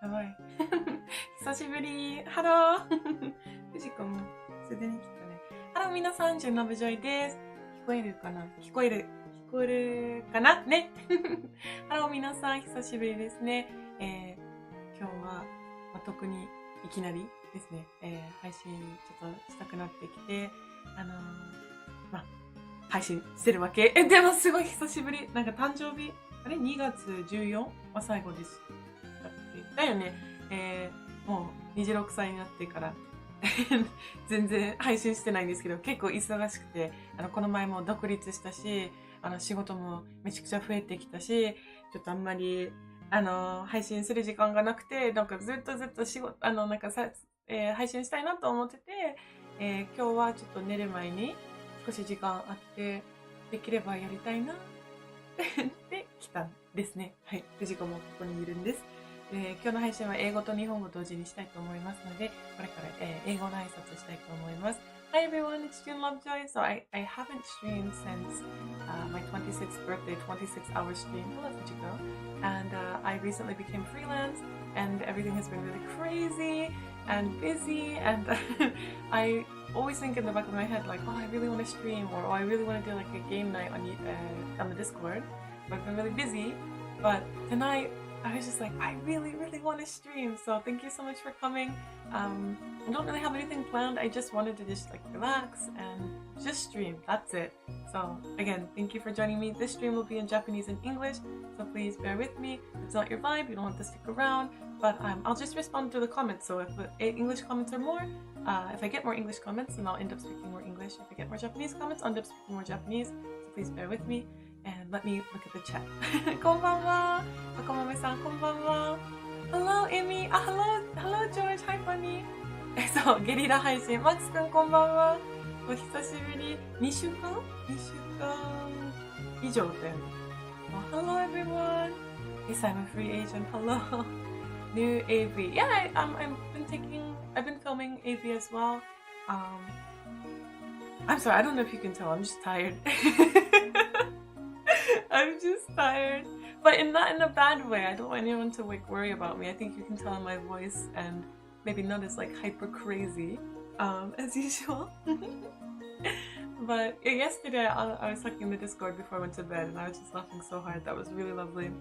やばい。久しぶり。ハロー。藤子もすでに来たね。ハロー皆さん、ジュン・ラブジョイです。聞こえるかな？聞こえるかなね。ハロー皆さん、久しぶりですね。今日は、特にいきなりですね、配信ちょっとしたくなってきて、配信してるわけ。でもすごい久しぶり。なんか誕生日、あれ ?2 月14は最後です。だよね。もう26歳になってから全然配信してないんですけど、結構忙しくて、この前も独立したし、仕事もめちゃくちゃ増えてきたし、ちょっとあんまり、配信する時間がなくて、なんかずっと仕事、配信したいなと思ってて、今日はちょっと寝る前に少し時間あって、できればやりたいなって来たんですね。はい。藤子もここにいるんです。今日の配信は英語と日本語同時にしたいと思いますので、これから、英語の挨拶したいと思います。Hi everyone, it's June Lovejoy. So I haven't streamed since my 26th birthday, 26-hour stream. Hello, Fujiko. And I recently became freelance, and everything has been really crazy and busy. And I always think in the back of my head, like, oh, I really want to stream, or oh, I really want to do like a game night on the Discord. But I've been really busy. But tonight, I was just like, I really want to stream. So thank you so much for coming. I don't really have anything planned. I just wanted to just like relax and just stream. That's it. So again, thank you for joining me. This stream will be in Japanese and English, so please bear with me. If it's not your vibe, you don't have to stick around. But I'll just respond to the comments. So if English comments are more, if I get more English comments, then I'll end up speaking more English. If I get more Japanese comments, I'll end up speaking more Japanese. So please bear with me. And let me look at the chat. こんばんは。赤豆さん、こんばんは。Hello, Amy. Hello, George. Hi, Bunny. そう、ゲリラ配信。マックスくん、こんばんは。お久しぶり。2週間以上だよね。Hello, everyone. Yes, I'm a free agent. Hello. New AV. Yeah, I've been filming AV as well. I'm sorry, I don't know if you can tell. I'm just tired. I'm just tired, but not in a bad way. I don't want anyone to like worry about me. I think you can tell in my voice, and maybe not as like hyper crazy as usual. But yeah, yesterday I was talking in the Discord before I went to bed, and I was just laughing so hard. That was really lovely.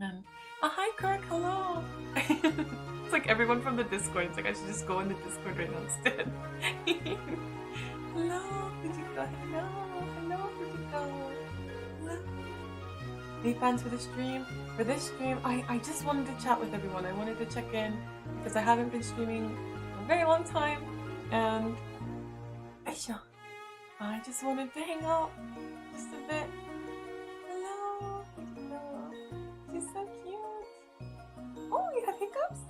And hi Kirk, hello. It's like everyone from the Discord. It's like I should just go in the Discord right now instead. Hello, Fujiko. Hello, Fujiko. Any plans for the stream? For this stream, I just wanted to chat with everyone. I wanted to check in because I haven't been streaming for a very long time, and I just wanted to hang out just a bit. Hello, she's so cute. Oh, you have hiccups?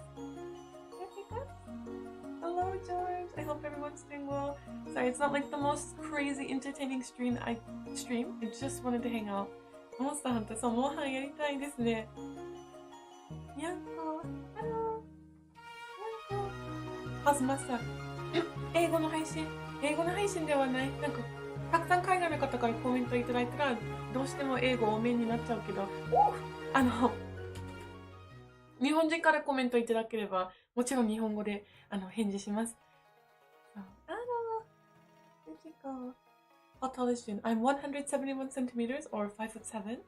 Hello, George. I hope everyone's doing well. Sorry, it's not like the most crazy entertaining stream I just wanted to hang out. モンスターハンター、そう、モンハンやりたいですね。やっほー、ハロー、やっほー。パスマスター。英語の配信ではない。なんか、たくさん海外の方からコメントいただいたら、どうしても英語多めになっちゃうけど、日本人からコメントいただければ、もちろん日本語で返事します。How tall is Jun? I'm 171 centimeters or 5'7".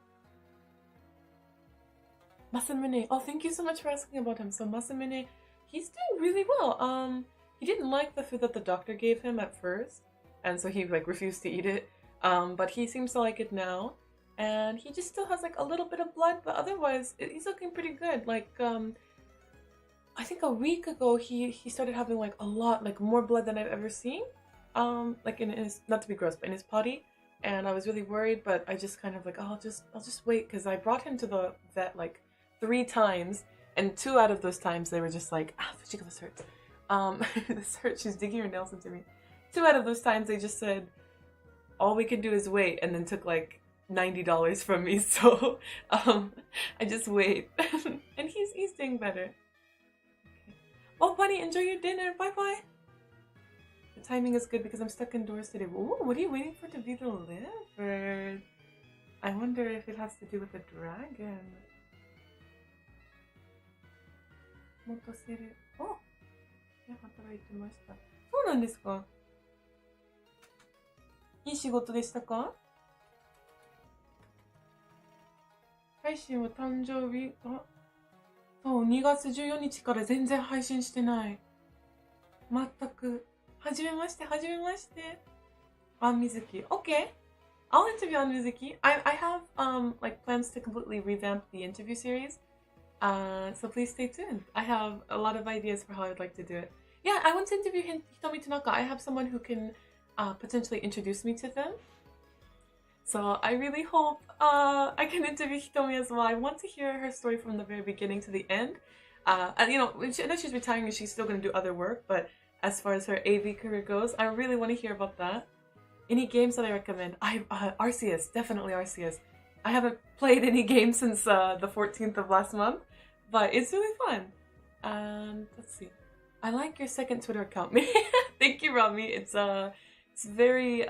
Masamune. Oh, thank you so much for asking about him. So Masamune, he's doing really well. He didn't like the food that the doctor gave him at first, and so he like refused to eat it. But he seems to like it now, and he just still has like a little bit of blood, but otherwise he's looking pretty good. Like I think a week ago he started having like a lot, like more blood than I've ever seen. Like in his, not to be gross, but in his potty, and I was really worried, but I just kind of like, oh, I'll just wait, because I brought him to the vet like 3 times, and 2 out of those times they were just like, Fujiko, this hurts. This hurts, she's digging her nails into me. 2 out of those times they just said, all we can do is wait, and then took like $90 from me, so I just wait. And he's doing better. Okay. Well, Bunny, enjoy your dinner, bye-bye. The timing is good because I'm stuck indoors today. Ooh, what are you waiting for to be delivered? I wonder if it has to do with the dragon. 持たせる。で働いてました。そうなんですか？いい仕事でしたか？配信は誕生日そう、2月14日から全然配信してない。全く。はじめまして。アンミズキ。Okay. I'll interview on Mizuki. I have like plans to completely revamp the interview series. So please stay tuned. I have a lot of ideas for how I'd like to do it. Yeah, I want to interview Hitomi Tanaka. I have someone who can potentially introduce me to them. So I really hope I can interview Hitomi as well. I want to hear her story from the very beginning to the end. And, you know, I know she's retiring and she's still going to do other work, but as far as her AV career goes, I really want to hear about that. Any games that I recommend? Arceus, definitely Arceus. I haven't played any games since the 14th of last month, but it's really fun. Let's see. I like your second Twitter account. Thank you, Rami. It's very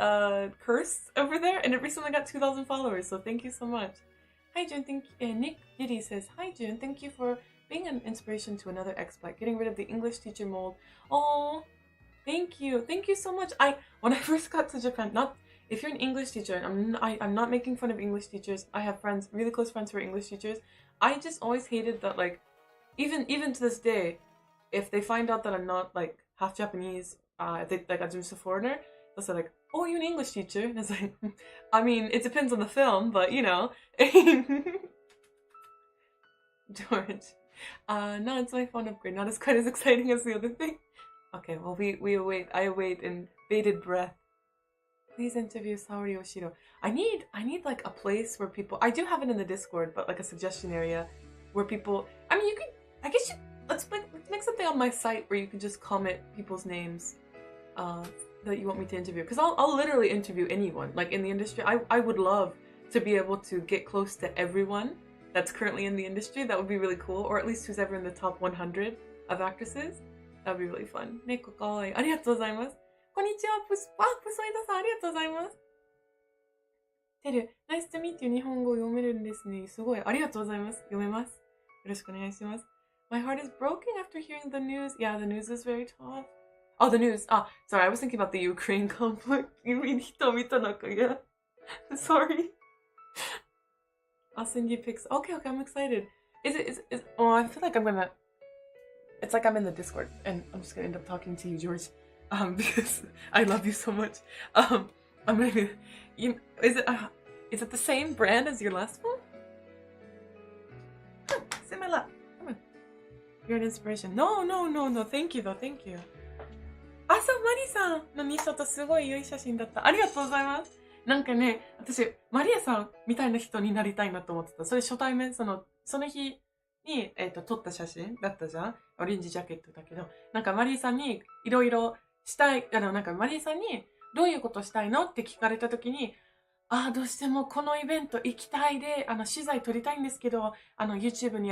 cursed over there, and it recently got 2,000 followers, so thank you so much. Hi, June. Nick Diddy says, hi, June. Thank you for being an inspiration to another expat, getting rid of the English teacher mold. Oh, thank you. Thank you so much. When I first got to Japan, if you're an English teacher, I'm not making fun of English teachers. I have friends, really close friends who are English teachers. I just always hated that, like, even to this day, if they find out that I'm not like half Japanese, if they like I'm just a foreigner, they'll say like, "Oh, you're an English teacher?" And it's like, I mean, it depends on the film, but you know. George, no, it's my phone upgrade. Not as quite as exciting as the other thing. Okay, well, we await. I await in bated breath. Please interview Saori Yoshiro. I need like a place where people. I do have it in the Discord, but like a suggestion area where people. I mean, you could. I guess you. Let's make something on my site where you can just comment people's names that you want me to interview. Because I'll literally interview anyone. Like in the industry, I would love to be able to get close to everyone that's currently in the industry. That would be really cool. Or at least who's ever in the top 100 of actresses. That would be really fun. Neko kawaii. ありがとうございます。こんにちは。プソイダさん、ありがとうございます。てる、Nice to meet you. 日本語読めるんですね。すごい。ありがとうございます。読めます。よろしくお願いします。My heart is broken after hearing the news. Yeah, the news is very tough. Oh, the news. Sorry, I was thinking about the Ukraine conflict. You mean Hitomi Tanaka? Yeah. Sorry. I'll send you pics. Okay, I'm excited. Oh, I feel like it's like I'm in the Discord, and I'm just gonna end up talking to you, George. Because I love you so much. I'm gonna. Is it the same brand as your last one? Similar. You're an inspiration. No. Thank you, though. Thank you. そう、マリさんのミソとすごい良い写真だった。ありがとうございます。なんかね、私、マリアさんみたいな人になりたいなと思ってた。それ初対面、その日に、撮った写真だったじゃん。オレンジジャケットだけど。なんかマリアさんにいろいろしたい、なんかマリアさんにどういうことしたいのって聞かれたときに、どうしてもこのイベント行きたいで、資材撮りたいんですけど、YouTube に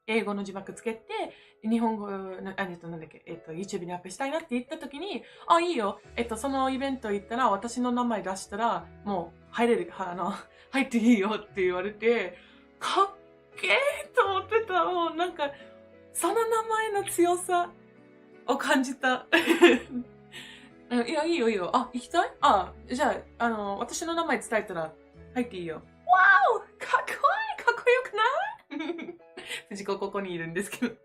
英語の字幕つけて、日本語、YouTube にアップしたいなって言ったときに、いいよ。そのイベント行ったら、私の名前出したら、もう、入っていいよって言われて、かっけーと思ってた。もうなんか、その名前の強さを感じた。いや、いいよ。行きたい？じゃあ、私の名前伝えたら、入っていいよ。わーお！かっこよくない藤子ここにいるんですけど。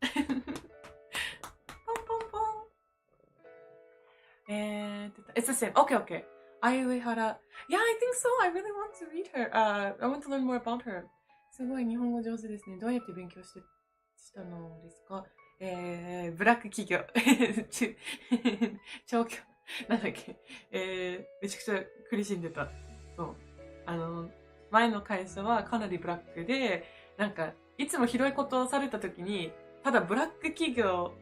ポンポンポン。It's the same. Okay. 相上原。Yeah, I think so. I really want to read her. I want to learn more about her. すごい日本語上手ですね。どうやって勉強したのですか？ブラック企業。調教。なんだっけ。めちゃくちゃ苦しんでた。そう。前の会社はかなりブラックで、なんか、いつもひどいことをされた時に、ただブラック企業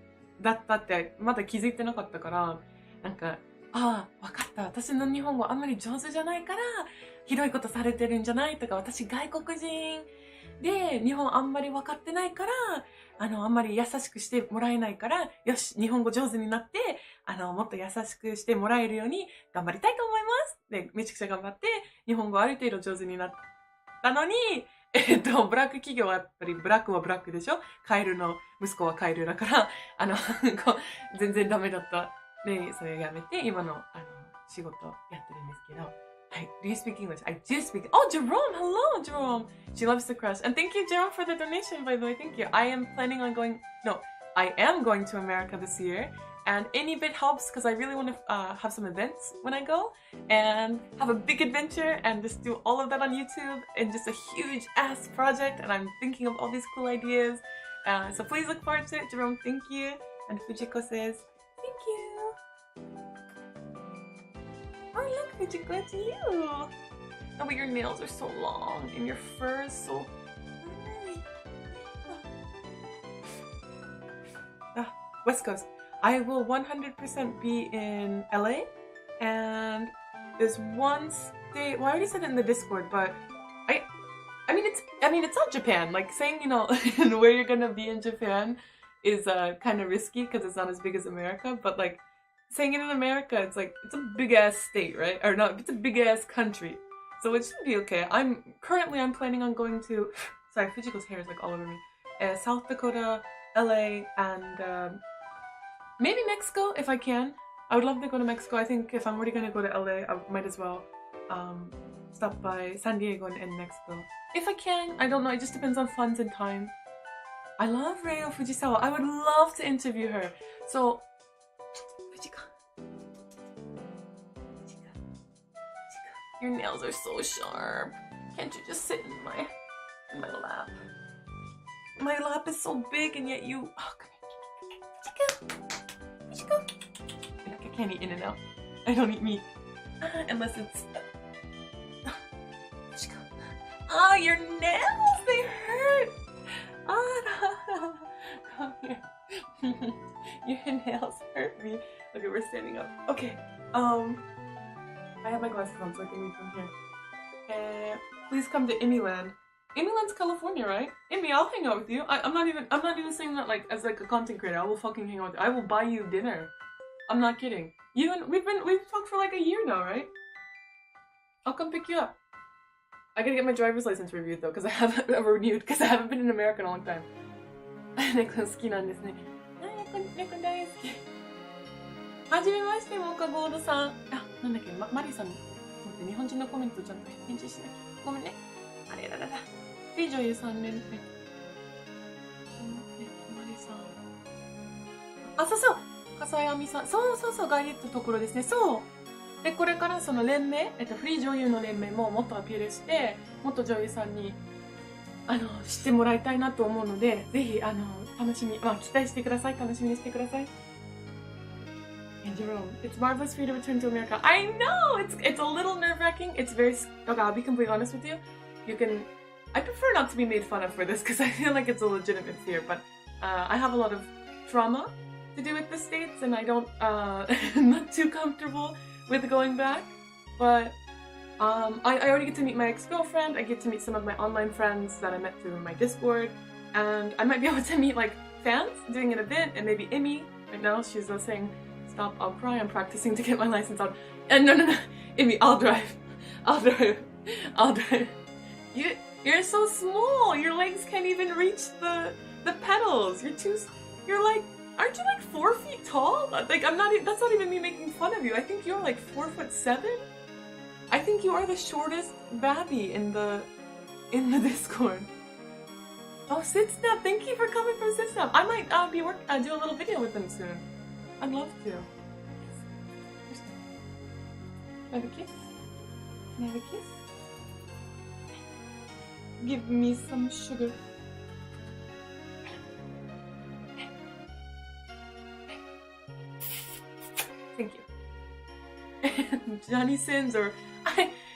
だったってまだ気づいてなかったから、なんか、わかった。私の日本語あんまり上手じゃないから、ひどいことされてるんじゃないとか、私外国人で日本あんまり分かってないから、あんまり優しくしてもらえないから、よし、日本語上手になって、もっと優しくしてもらえるように頑張りたいと思います。で、めちゃくちゃ頑張って、日本語ある程度上手になったのに、ブラック企業はやっぱりブラックはブラックでしょ。カエルの息子はカエルだから、こう全然ダメだった。で、それやめて、今の、仕事やってるんですけど。はい。Do you speak English? I do speak. Oh, Jerome! Hello, Jerome! She loves the crush. And thank you, Jerome, for the donation, by the way. Thank you. I am planning on going... No, I am going to America this year. And any bit helps because I really want to have some events when I go. And have a big adventure and just do all of that on YouTube. And just a huge ass project. And I'm thinking of all these cool ideas. So please look forward to it, Jerome. Thank you. And Fujiko says, thank you. Oh, look, Fujiko, it's you. Oh, but your nails are so long and your fur is so... West Coast. I will 100% be in LA. And there's one state... Well, I already said it in the Discord, but... I mean, it's not Japan. Like, saying, you know, where you're gonna be in Japan is kind of risky because it's not as big as America. But, like, saying it in America, it's like, it's a big-ass state, right? Or no, it's a big-ass country. So it should be okay. I'm planning on going to... Sorry, Fujiko's hair is, like, all over me. South Dakota, LA, and maybe Mexico, if I can. I would love to go to Mexico. I think if I'm already gonna go to LA, I might as well stop by San Diego and Mexico. If I can, I don't know. It just depends on funds and time. I love Reo Fujisawa. I would love to interview her. So, Fujiko. Your nails are so sharp. Can't you just sit in my lap? My lap is so big and yet you... Oh, come here. Fujiko. I can't eat in and out. I don't eat meat. Unless it's... Oh, your nails, they hurt. Oh, no. Come here. Your nails hurt me. Okay, we're standing up. Okay. I have my glasses on so I can read from here. Please come to Imiland. Imiland's California, right? Imi, I'll hang out with you. I'm not even saying that like as like a content creator. I will fucking hang out with you. I will buy you dinner. I'm not kidding. We've talked for like a year now, right? I'll come pick you up. I gotta get my driver's license reviewed though, because I haven't been in America in a long time. 猫好きなんですね。猫大好き。はじめまして、モカゴードさん。あ、なんだっけ、マリさん。待って、日本人のコメントちゃんと返事しなきゃ。ごめんね。あれららら。で、女優3年目。マリさん。あ、そうそう。笠井亜美さん。そう、ガイリットところですね。そう。で、これからその連盟、フリー女優の連盟ももっとアピールして、もっと女優さんに、知ってもらいたいなと思うので、ぜひ、楽しみ、期待してください。楽しみにしてください。And Jerome, it's marvelous for you to return to America. I know! It's a little nerve-wracking. It's very... Okay, I'll be completely honest with you. I prefer not to be made fun of for this, because I feel like it's a legitimate fear, but I have a lot of trauma to do with the States, and I don't... I'm not too comfortable with going back, but I already get to meet my ex-girlfriend. I get to meet some of my online friends that I met through my Discord, and I might be able to meet like fans doing an event, and maybe Imi right now she's saying, "Stop! I'll cry. I'm practicing to get my license out." And no, Imi, I'll drive. You're so small. Your legs can't even reach the pedals. You're like. Aren't you like 4 feet tall? Like that's not even me making fun of you. I think you're like 4'7". I think you are the shortest babby in the Discord. Oh, Sitsnap, thank you for coming from Sitsnap. I might do a little video with them soon. I'd love to. Can I have a kiss? Can I have a kiss? Give me some sugar. Thank you. Johnny Sins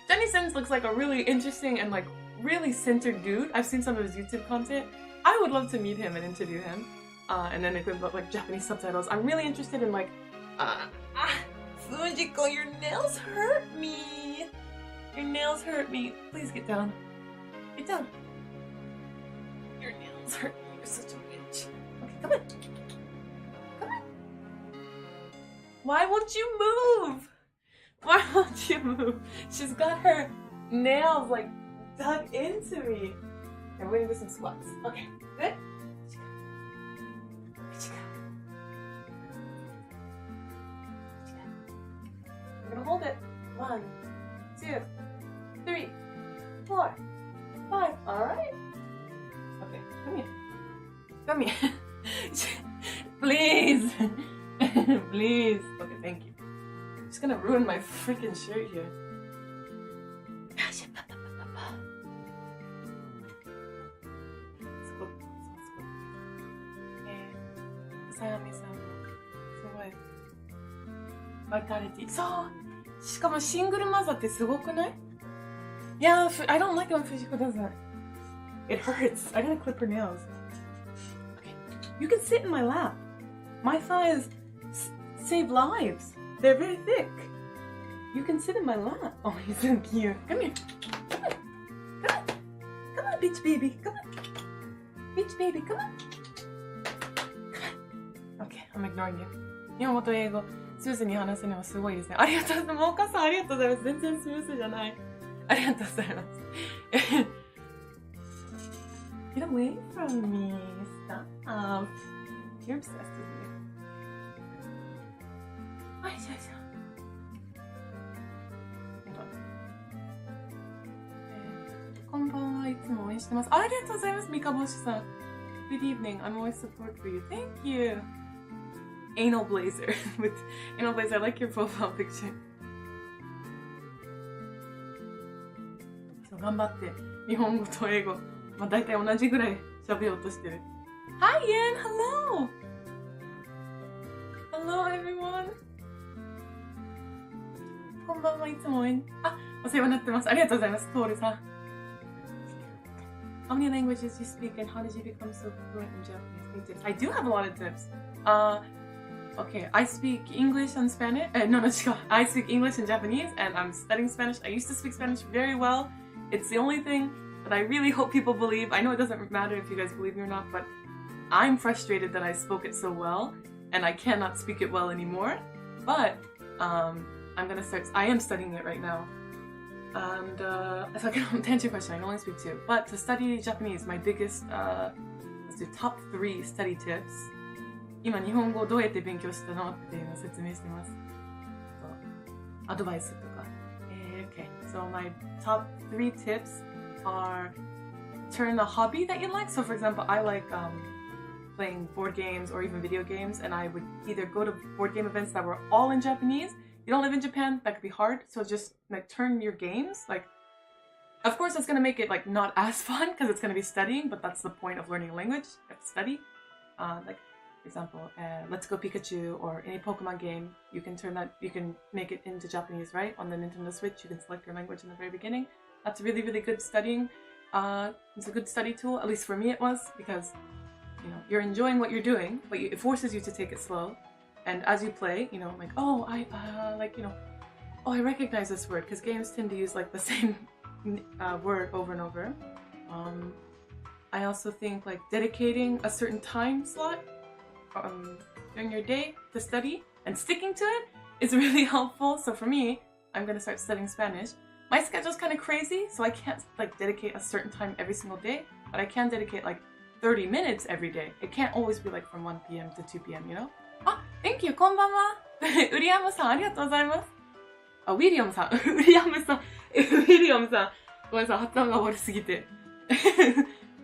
Johnny Sins looks like a really interesting and like really centered dude. I've seen some of his YouTube content. I would love to meet him and interview him. And then if we put like Japanese subtitles. I'm really interested in like Fujiko, your nails hurt me. Your nails hurt me. Please get down. Get down. Your nails hurt me. You're such a bitch. Okay, come on. Why won't you move? Why won't you move? She's got her nails like dug into me. Okay, we're gonna do some squats. Okay, good? We're gonna hold it. 1, 2, 3, 4, 5. Alright. Okay, come here. Come here. Please. Please. Okay, thank you. I'm just gonna ruin my freaking shirt here. Vitality. そう。しかもシングルマザーってすごくない? Yeah, I don't like it when Fujiko does that. It hurts. I gotta clip her nails. Okay. You can sit in my lap. My thighs save lives. They're very thick. You can sit in my lap. Oh, he's so cute. Come here. Come on. Come on. Come on, bitch baby. Come on. Bitch baby, come on. Come on. Okay, I'm ignoring you. 日本語と英語スムーズに話すのはすごいですね。ありがとうございます。もうお母さんありがとうございます。全然スムーズじゃない。ありがとうございます。Get away from me. Stop. You're obsessed with me. はい、しょしょ。こんばんはいつも応援してます。ありがとうございます。三日星さん。Good evening. I'm always support for you. Thank you. Anal blazer. With anal blazer, I like your profile picture. そう頑張って日本語と英語、まあ大体同じぐらい喋ろうとしてる。Hi Yan, hello. Hello everyone. こんばんはいつも応援。お世話になってます。ありがとうございます。トールさん。How many languages you speak and how did you become so fluent in Japanese? Tips. I do have a lot of tips. Okay, I speak English and Spanish. No, I speak English and Japanese, and I'm studying Spanish. I used to speak Spanish very well. It's the only thing that I really hope people believe. I know it doesn't matter if you guys believe me or not, but I'm frustrated that I spoke it so well, and I cannot speak it well anymore. But I'm gonna start. I am studying it right now. And so to answer your question, I can only speak 2. But to study Japanese, my biggest, let's do top 3 study tips. 今日本語をどうやって勉強したのっていうのを説明してます。アドバイスとか。Okay, so my top 3 tips are turn a hobby that you like. So for example, I like playing board games or even video games, and I would either go to board game events that were all in Japanese. You don't live in Japan, that could be hard. So just like turn your games, like, of course it's gonna make it like not as fun because it's gonna be studying, but that's the point of learning a language. You have to study. Like for example, Let's Go Pikachu or any Pokemon game, you can make it into Japanese, right? On the Nintendo Switch, you can select your language in the very beginning. That's really, really good studying. It's a good study tool, at least for me it was, because you're enjoying what you're doing, but it forces you to take it slow. And as you play, like, I recognize this word, because games tend to use like the same word over and over. I also think like dedicating a certain time slot during your day to study and sticking to it is really helpful. So for me, I'm gonna start studying Spanish. My schedule's kind of crazy, so I can't like dedicate a certain time every single day, but I can dedicate like 30 minutes every day. It can't always be like from 1 p.m. to 2 p.m., Thank you! こんばんはウィリアムさん、ありがとうございます。ウィリアムさん。ごめんなさい、発音が悪すぎて。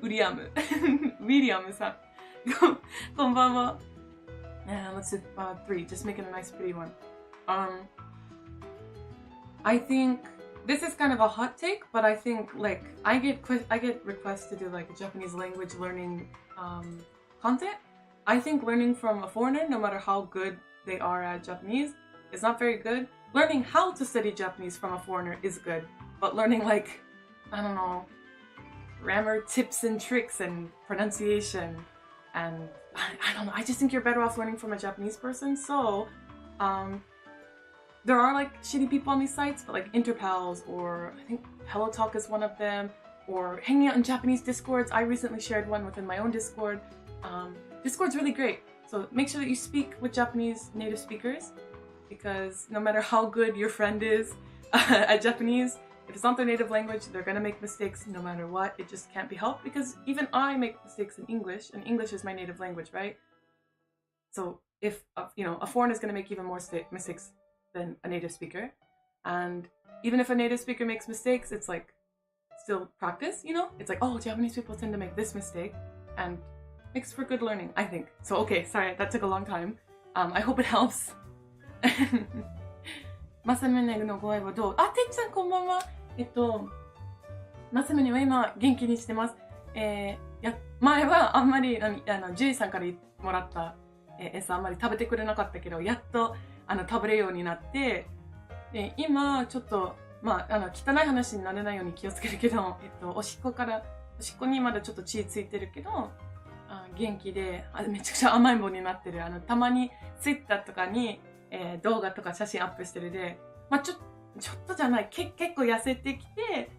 ウィリアムさん。こんばんは。Let's do 3. Just make it a nice, pretty one. I think this is kind of a hot take, but I think like I get requests to do like Japanese language learning content. I think learning from a foreigner, no matter how good they are at Japanese, is not very good. Learning how to study Japanese from a foreigner is good, but learning like, I don't know, grammar tips and tricks and pronunciation, and I don't know, I just think you're better off learning from a Japanese person. So, there are like shitty people on these sites, but like Interpals, or I think Hello Talk is one of them, or hanging out in Japanese Discords. I recently shared one within my own Discord. Discord's really great, so make sure that you speak with Japanese native speakers, because no matter how good your friend is at Japanese, if it's not their native language, they're gonna make mistakes no matter what. It just can't be helped because even I make mistakes in English, and English is my native language, right? So if a foreigner is gonna make even more mistakes than a native speaker, and even if a native speaker makes mistakes, it's like still practice, It's like, oh, Japanese people tend to make this mistake, and makes for good learning, I think. So okay, sorry, that took a long time. I hope it helps. マサムネの具合はどう？あ、てっちゃんこんばんは。マサムネは今元気にしてます。前はあんまりジュイさんからもらった餌あんまり食べてくれなかったけど、やっと食べれるようになって、今ちょっと汚い話にならないように気をつけるけど、おしっこにまだちょっと血ついてるけど、元気でめちゃくちゃ甘い棒になってる。たまにツイッターとかに動画とか写真アップしてるで、ちょっとじゃない、結構痩せてきて、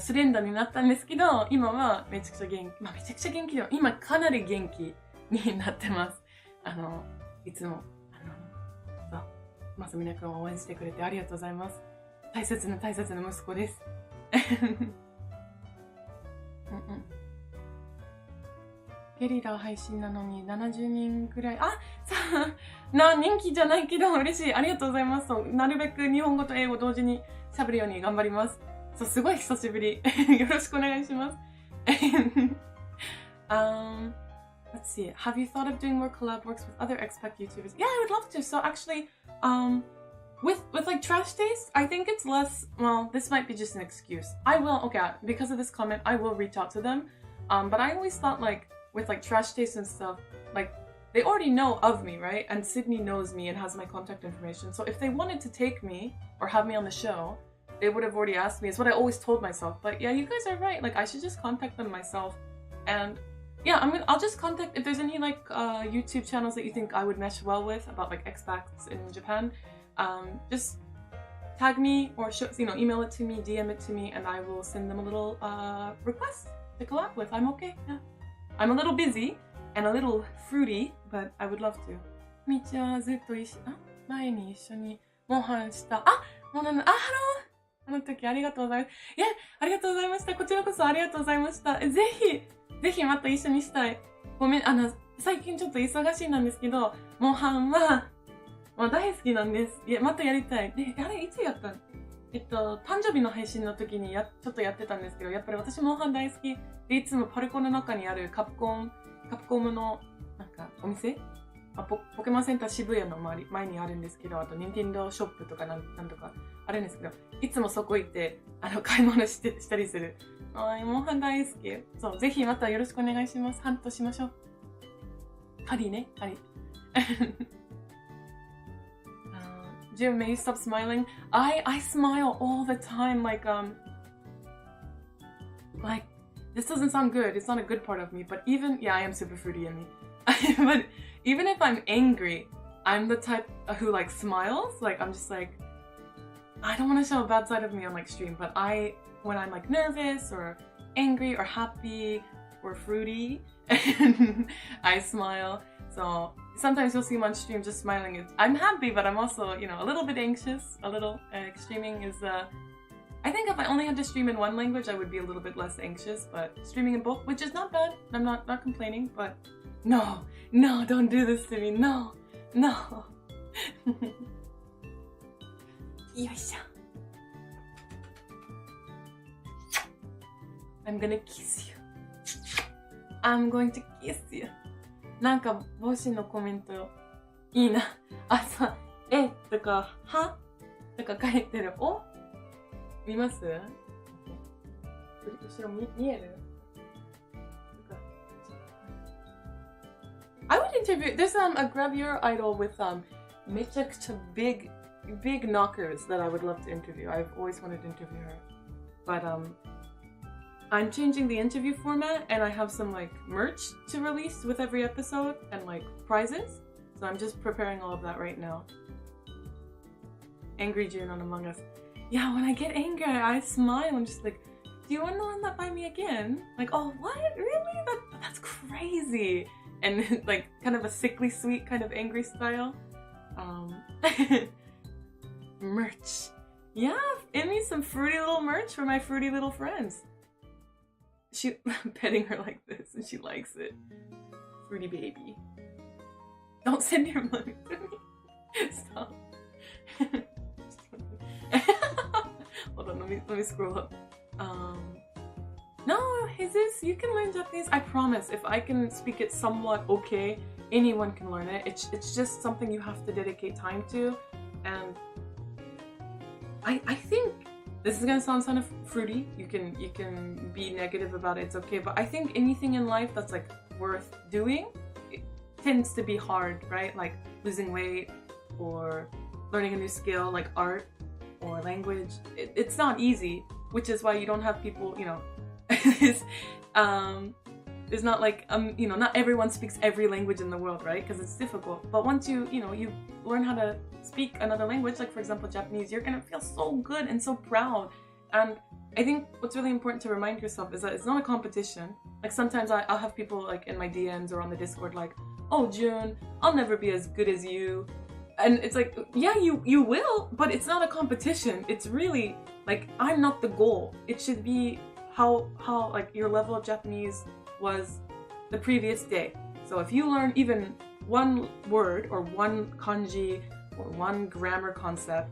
スレンダーになったんですけど、今はめちゃくちゃ元気、めちゃくちゃ元気で、今かなり元気になってます。いつも、まさみなくんを応援してくれてありがとうございます。大切な息子です。ゲリラ配信なのに70人くらい。人気じゃないけど嬉しい。ありがとうございます。なるべく日本語と英語同時に喋るように頑張ります。すごい久しぶり。よろしくお願いします。Let's see. Have you thought of doing more collab works with other expat YouTubers? Yeah, I would love to. So actually, with like trash taste, I think it's less, well, this might be just an excuse. Because of this comment, I will reach out to them. But I always thought like, with like trash taste and stuff, like they already know of me, right? And Sydney knows me and has my contact information. So if they wanted to take me or have me on the show, they would have already asked me. It's what I always told myself. But yeah, you guys are right. Like I should just contact them myself. And yeah, I'll just contact if there's any like YouTube channels that you think I would mesh well with about like expats in Japan. Just tag me or email it to me, DM it to me, and I will send them a little request to collab with. I'm okay. Yeah. I'm a little busy and a little fruity, but I would love to. みーちゃんずっと前に一緒にモンハンした。ハロー。あの時ありがとうございます。いや、ありがとうございました。こちらこそありがとうございました。ぜひまた一緒にしたい。ごめん、最近ちょっと忙しいなんですけど、モンハンは、大好きなんです。いや、またやりたい。で、あれ、いつやったの？誕生日の配信の時にちょっとやってたんですけど、やっぱり私モンハン大好きで、いつもパルコの中にあるカプコムのなんかお店、ポケモンセンター渋谷の前にあるんですけど、あとニンテンドーショップとかなんとかあるんですけど、いつもそこ行って買い物したりする。モンハン大好き。そう、ぜひまたよろしくお願いします。ハントしましょう。狩り。Jim, may you stop smiling? I smile all the time, like this doesn't sound good. It's not a good part of me, but I am super fruity in me. But even if I'm angry, I'm the type who like smiles. Like I'm just like, I don't want to show a bad side of me on like stream, but when I'm like nervous or angry or happy or fruity, I smile. So sometimes you'll see me on stream just smiling. I'm happy, but I'm also, a little bit anxious. A little. Streaming is, I think if I only had to stream in one language, I would be a little bit less anxious. But streaming in both, which is not bad. I'm not complaining. But no, don't do this to me. No. よいしょ。I'm gonna kiss you. I'm going to kiss you. なんか帽子のコメントいいな。とかはとか書いてる。見ます？後ろ見える？I would interview. There's a gravure idol with めちゃくちゃbig knockers that I would love to interview. I've always wanted to interview her, but I'm changing the interview format and I have some like merch to release with every episode and like prizes. So I'm just preparing all of that right now. Angry June on Among Us. Yeah, when I get angry, I smile. I'm just like, do you want to run that by me again? Like, oh, what? Really? That's crazy. And like kind of a sickly sweet kind of angry style. Merch. Yeah, give me some fruity little merch for my fruity little friends. She petting her like this and she likes it. Fruity baby. Don't send your money to me. Stop. Hold on, let me scroll up. No, Jesus, you can learn Japanese. I promise. If I can speak it somewhat okay, anyone can learn it. It's just something you have to dedicate time to, and I think this is gonna sound kind of fruity. You can be negative about it. It's okay, but I think anything in life that's like worth doing, it tends to be hard, right? Like losing weight or learning a new skill, like art or language. It's not easy, which is why you don't have people, you know. There's not like you know, not everyone speaks every language in the world, right? Because it's difficult. But once you learn how to speak another language, like for example Japanese, you're gonna feel so good and so proud. And I think what's really important to remind yourself is that it's not a competition. Like sometimes I'll have people like in my DMs or on the Discord like, oh June, I'll never be as good as you. And it's like, yeah, you will, but it's not a competition. It's really like, I'm not the goal. It should be how like your level of Japanese was the previous day. So if you learn even one word or one kanji or one grammar concept,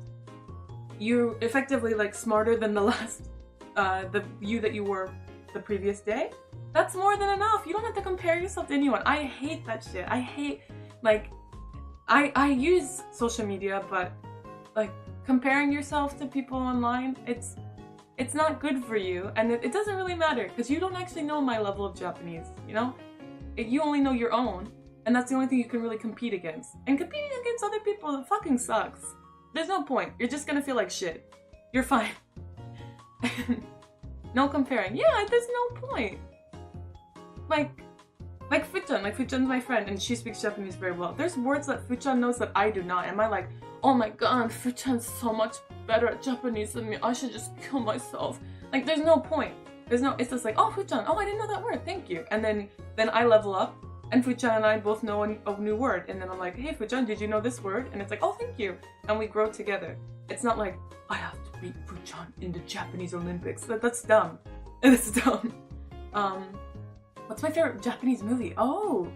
you're effectively like smarter than the last the you that you were the previous day. That's more than enough. You don't have to compare yourself to anyone. I hate that shit. I hate, like, I use social media, but like comparing yourself to people online, it's not good for you, and it doesn't really matter because you don't actually know my level of Japanese, you know? You only know your own, and that's the only thing you can really compete against. And competing against other people, it fucking sucks. There's no point. You're just gonna feel like shit. You're fine. No comparing. Yeah, there's no point. Like Fuchan's my friend, and she speaks Japanese very well. There's words that Fuchan knows that I do not. Am I like, oh my god, Fuchan's so much better at Japanese than me, I should just kill myself. Like, there's no point. It's just like, oh Fuchan, oh I didn't know that word, thank you. And then I level up, and Fuchan and I both know a new word, and then I'm like, hey Fuchan, did you know this word? And it's like, oh thank you. And we grow together. It's not like, I have to beat Fuchan in the Japanese Olympics. That's dumb. It's dumb. What's my favorite Japanese movie? Oh!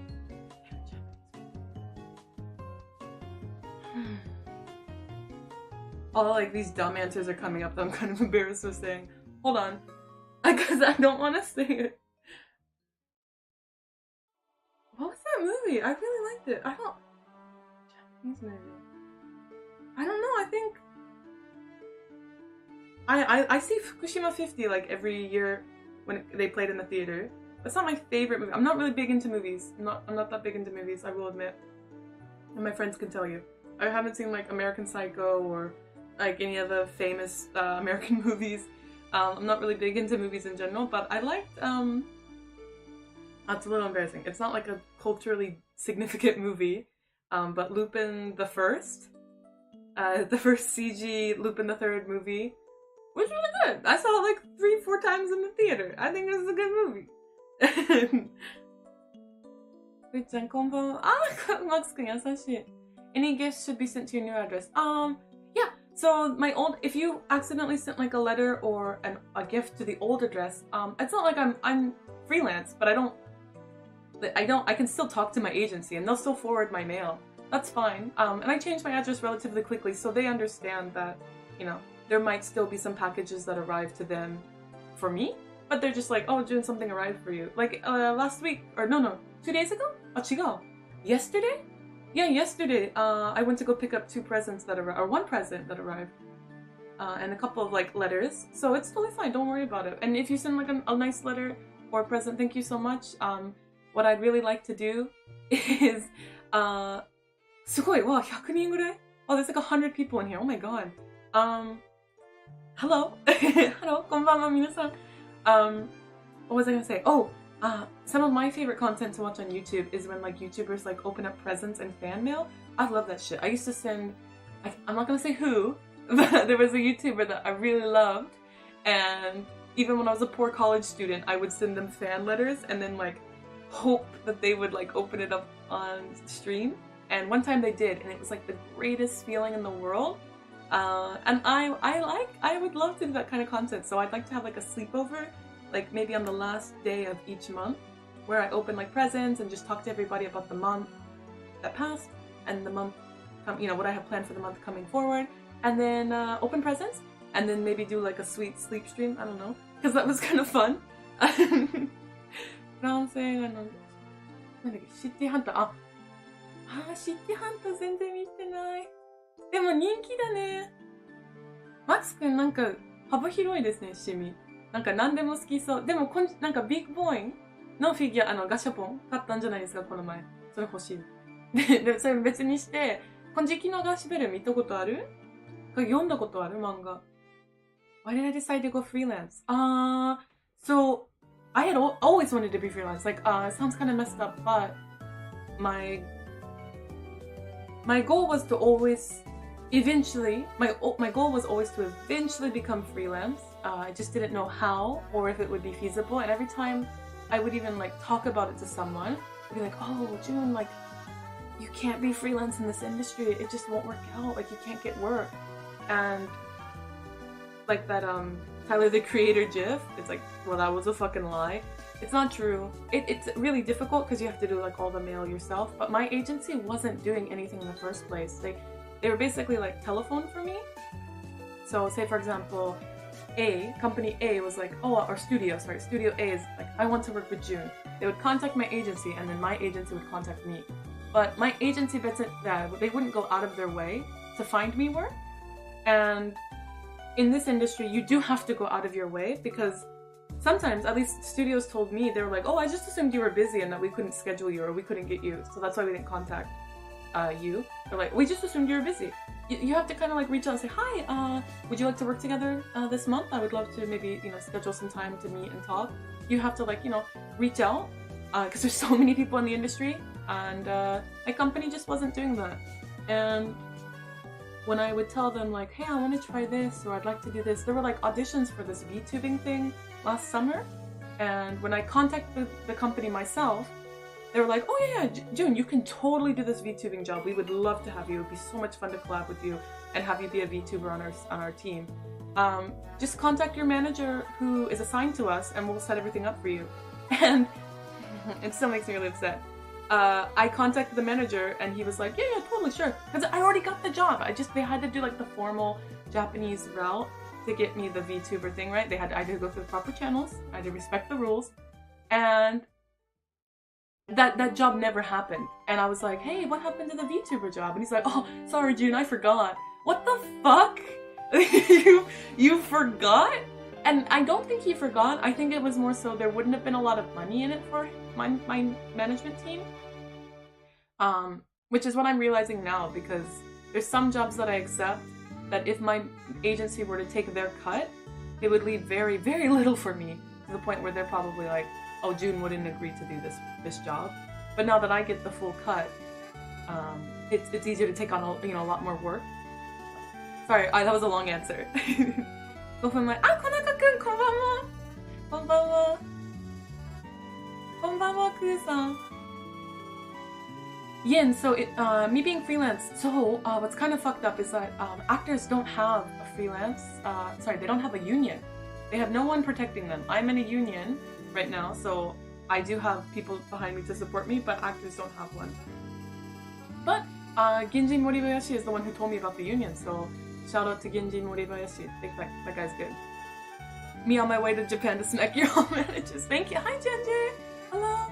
All like these dumb answers are coming up that I'm kind of embarrassed with saying. Hold on. Because I don't want to say it. What was that movie? I really liked it. Japanese movie. I don't know, I think... I see Fukushima 50 like every year when they played in the theater. That's not my favorite movie. I'm not really big into movies. I'm not that big into movies, I will admit. And my friends can tell you. I haven't seen like American Psycho or like any of the famous American movies. I'm not really big into movies in general, but I liked, that's a little embarrassing. It's not like a culturally significant movie, but Lupin the First CG Lupin the Third movie was really good. I saw it like 3-4 times in the theater. I think it was a good movie. Fuchan, konbanwa. Max-kun, yasashii. Any gifts should be sent to your new address. Yeah. So if you accidentally sent like a letter or a gift to the old address, it's not like I'm freelance, but I can still talk to my agency and they'll still forward my mail. That's fine. And I changed my address relatively quickly, so they understand that, you know, there might still be some packages that arrive to them for me, but they're just like, oh, June, something arrived for you. Like, last week, or no, 2 days ago? Oh, chigo. Yesterday? Yeah, yesterday, I went to go pick up 2 presents that arrived, or 1 present that arrived, and a couple of, like, letters. So it's totally fine, don't worry about it. And if you send, like, a nice letter or a present, thank you so much. What I'd really like to do is, すごい, wow, 100人ぐらい? Oh, there's like 100 people in here, oh my god. Hello? Hello, こんばんは、皆さん. What was I gonna say? Oh, some of my favorite content to watch on YouTube is when like YouTubers like open up presents and fan mail. I love that shit. I used to send, I'm not gonna say who, but there was a YouTuber that I really loved, and even when I was a poor college student, I would send them fan letters and then like hope that they would like open it up on stream. And one time they did, and it was like the greatest feeling in the world. And I would love to do that kind of content. So I'd like to have like a sleepover, like maybe on the last day of each month, where I open like presents and just talk to everybody about the month that passed and the month, what I have planned for the month coming forward, and then open presents, and then maybe do like a sweet sleep stream. I don't know, because that was kind of fun. 男性がなんだっけ、シティハンター、シティハンター全然見てない。でも人気だね。マックスくんなんか幅広いですね、趣味。なんか何でも好きそう。でもなんかビッグボーイのフィギュア、ガシャポン買ったんじゃないですか、この前。それ欲しい。で、それ別にして、金色のガシベル見たことある？読んだことある漫画。Why did I decide to go freelance? So I had always wanted to be freelance. Like, it sounds kind of messed up, but my goal was to always, eventually, my goal was always to eventually become freelance. I just didn't know how or if it would be feasible. And every time I would even like talk about it to someone, I'd be like, oh, June, like, you can't be freelance in this industry. It just won't work out. Like, you can't get work. And like that, Tyler the Creator gif, it's like, well, that was a fucking lie. It's not true. It's really difficult because you have to do like all the mail yourself. But my agency wasn't doing anything in the first place. They were basically like telephone for me. So say for example, company A was like, studio A is like, I want to work with June. They would contact my agency and then my agency would contact me. But my agency, they wouldn't go out of their way to find me work. And in this industry, you do have to go out of your way because sometimes, at least studios told me, they were like, oh, I just assumed you were busy and that we couldn't schedule you or we couldn't get you. So that's why we didn't contact you. They're like, we just assumed you were busy. You have to kind of like reach out and say, hi, would you like to work together this month? I would love to maybe, schedule some time to meet and talk. You have to like, reach out because there's so many people in the industry and my company just wasn't doing that. And when I would tell them like, hey, I want to try this or I'd like to do this, there were like auditions for this VTubing thing last summer. And when I contacted the company myself, they were like, oh yeah, June, you can totally do this VTubing job. We would love to have you. It would be so much fun to collab with you and have you be a VTuber on our team. Just contact your manager who is assigned to us and we'll set everything up for you. And it still makes me really upset. I contacted the manager and he was like, yeah, totally, sure. Because I already got the job. They had to do like the formal Japanese route to get me the VTuber thing, right? I had to go through the proper channels. I had to respect the rules. And that job never happened. And I was like, hey, what happened to the VTuber job? And he's like, oh, sorry, June, I forgot. What the fuck? you forgot? And I don't think he forgot. I think it was more so there wouldn't have been a lot of money in it for my management team. Which is what I'm realizing now because there's some jobs that I accept that if my agency were to take their cut, it would leave very, very little for me to the point where they're probably like, oh, June wouldn't agree to do this job. But now that I get the full cut, it's easier to take on a lot more work. Sorry, that was a long answer. 5分前。あ、小中くん、こんばんは。こんばんは。こんばんは、くーさん。Yin, so me being freelance, so what's kind of fucked up is that actors don't have a freelance, they don't have a union. They have no one protecting them. I'm in a union right now, so I do have people behind me to support me, but actors don't have one. But Genjin Moribayashi is the one who told me about the union, so shout out to Genjin Moribayashi. I think that guy's good. Me on my way to Japan to smack your all managers. Thank you. Hi, Genji. Hello.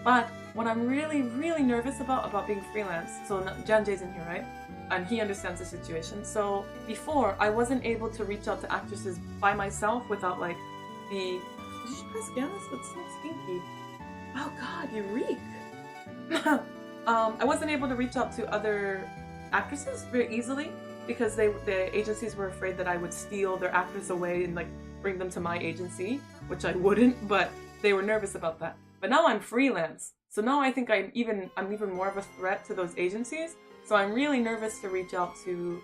But what I'm really, really nervous about being freelance, so Janjay's in here, right? And he understands the situation. So before, I wasn't able to reach out to actresses by myself without like did you press gas? That's so stinky. Oh god, you reek. I wasn't able to reach out to other actresses very easily because the agencies were afraid that I would steal their actors away and like bring them to my agency, which I wouldn't, but they were nervous about that. But now I'm freelance. So now I think I'm even more of a threat to those agencies. So I'm really nervous to reach out to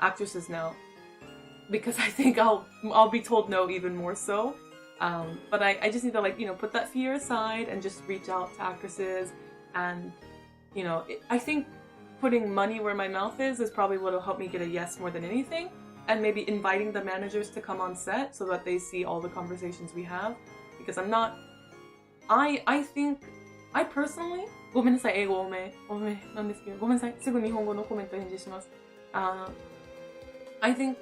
actresses now because I think I'll be told no even more so. But I just need to put that fear aside and just reach out to actresses. And I think putting money where my mouth is probably what will help me get a yes more than anything. And maybe inviting the managers to come on set so that they see all the conversations we have. Because I'm not... I think... I personally... ごめんなさい、英語多めなんですけど、ごめんなさい、すぐ日本語のコメント返事します。I think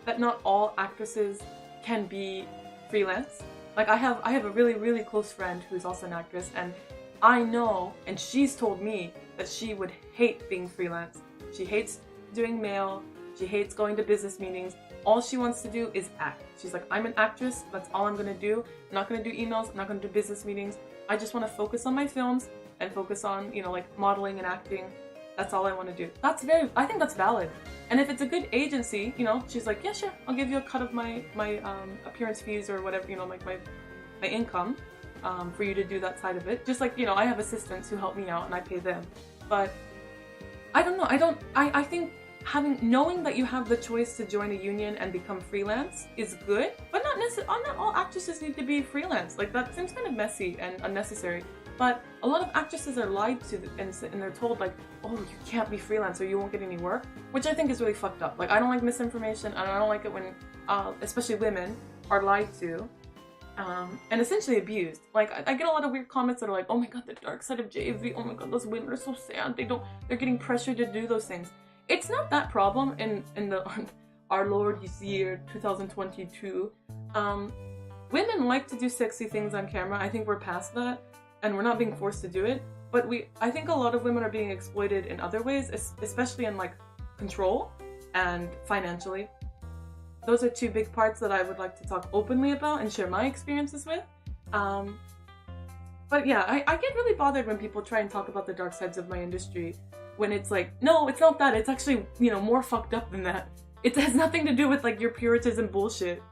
that not all actresses can be freelance. Like I have a really, really close friend who's also an actress, and I know, and she's told me that she would hate being freelance. She hates doing mail. She hates going to business meetings. All she wants to do is act. She's like, I'm an actress. That's all I'm gonna do. I'm not gonna do emails. I'm not gonna do business meetings. I just want to focus on my films and focus on, you know, like modeling and acting. That's all I want to do. I think that's valid. And if it's a good agency, you know, she's like, yeah, sure, I'll give you a cut of my appearance fees or whatever, you know, like my income for you to do that side of it. Just like, you know, I have assistants who help me out and I pay them. But I don't know. I think knowing that you have the choice to join a union and become freelance is good, but not all actresses need to be freelance. Like that seems kind of messy and unnecessary. But a lot of actresses are lied to and they're told like, oh, you can't be freelance or you won't get any work, which I think is really fucked up. Like I don't like misinformation and I don't like it when, especially women, are lied to and essentially abused. Like I get a lot of weird comments that are like, oh my god, the dark side of JV, oh my god, those women are so sad. They're getting pressured to do those things. It's not that problem in the our Lord year 2022. Women like to do sexy things on camera. I think we're past that. And we're not being forced to do it, but I think a lot of women are being exploited in other ways, especially in like control and financially. Those are two big parts that I would like to talk openly about and share my experiences with. But yeah, I get really bothered when people try and talk about the dark sides of my industry when it's like, no, it's not that. It's actually, you know, more fucked up than that. It has nothing to do with like your puritanism bullshit.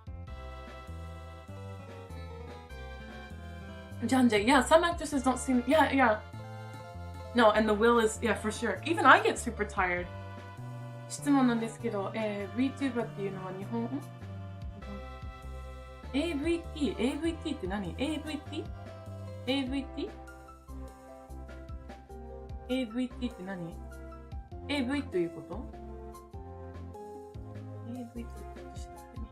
Janje, yeah, some actresses don't seem, yeah. No, and the will is, yeah, for sure. Even I get super tired. 質問なんですけど、VTuber っていうのは日本?AVT って何？ AVT って何？ AV ということ？ AVT って調べてみ。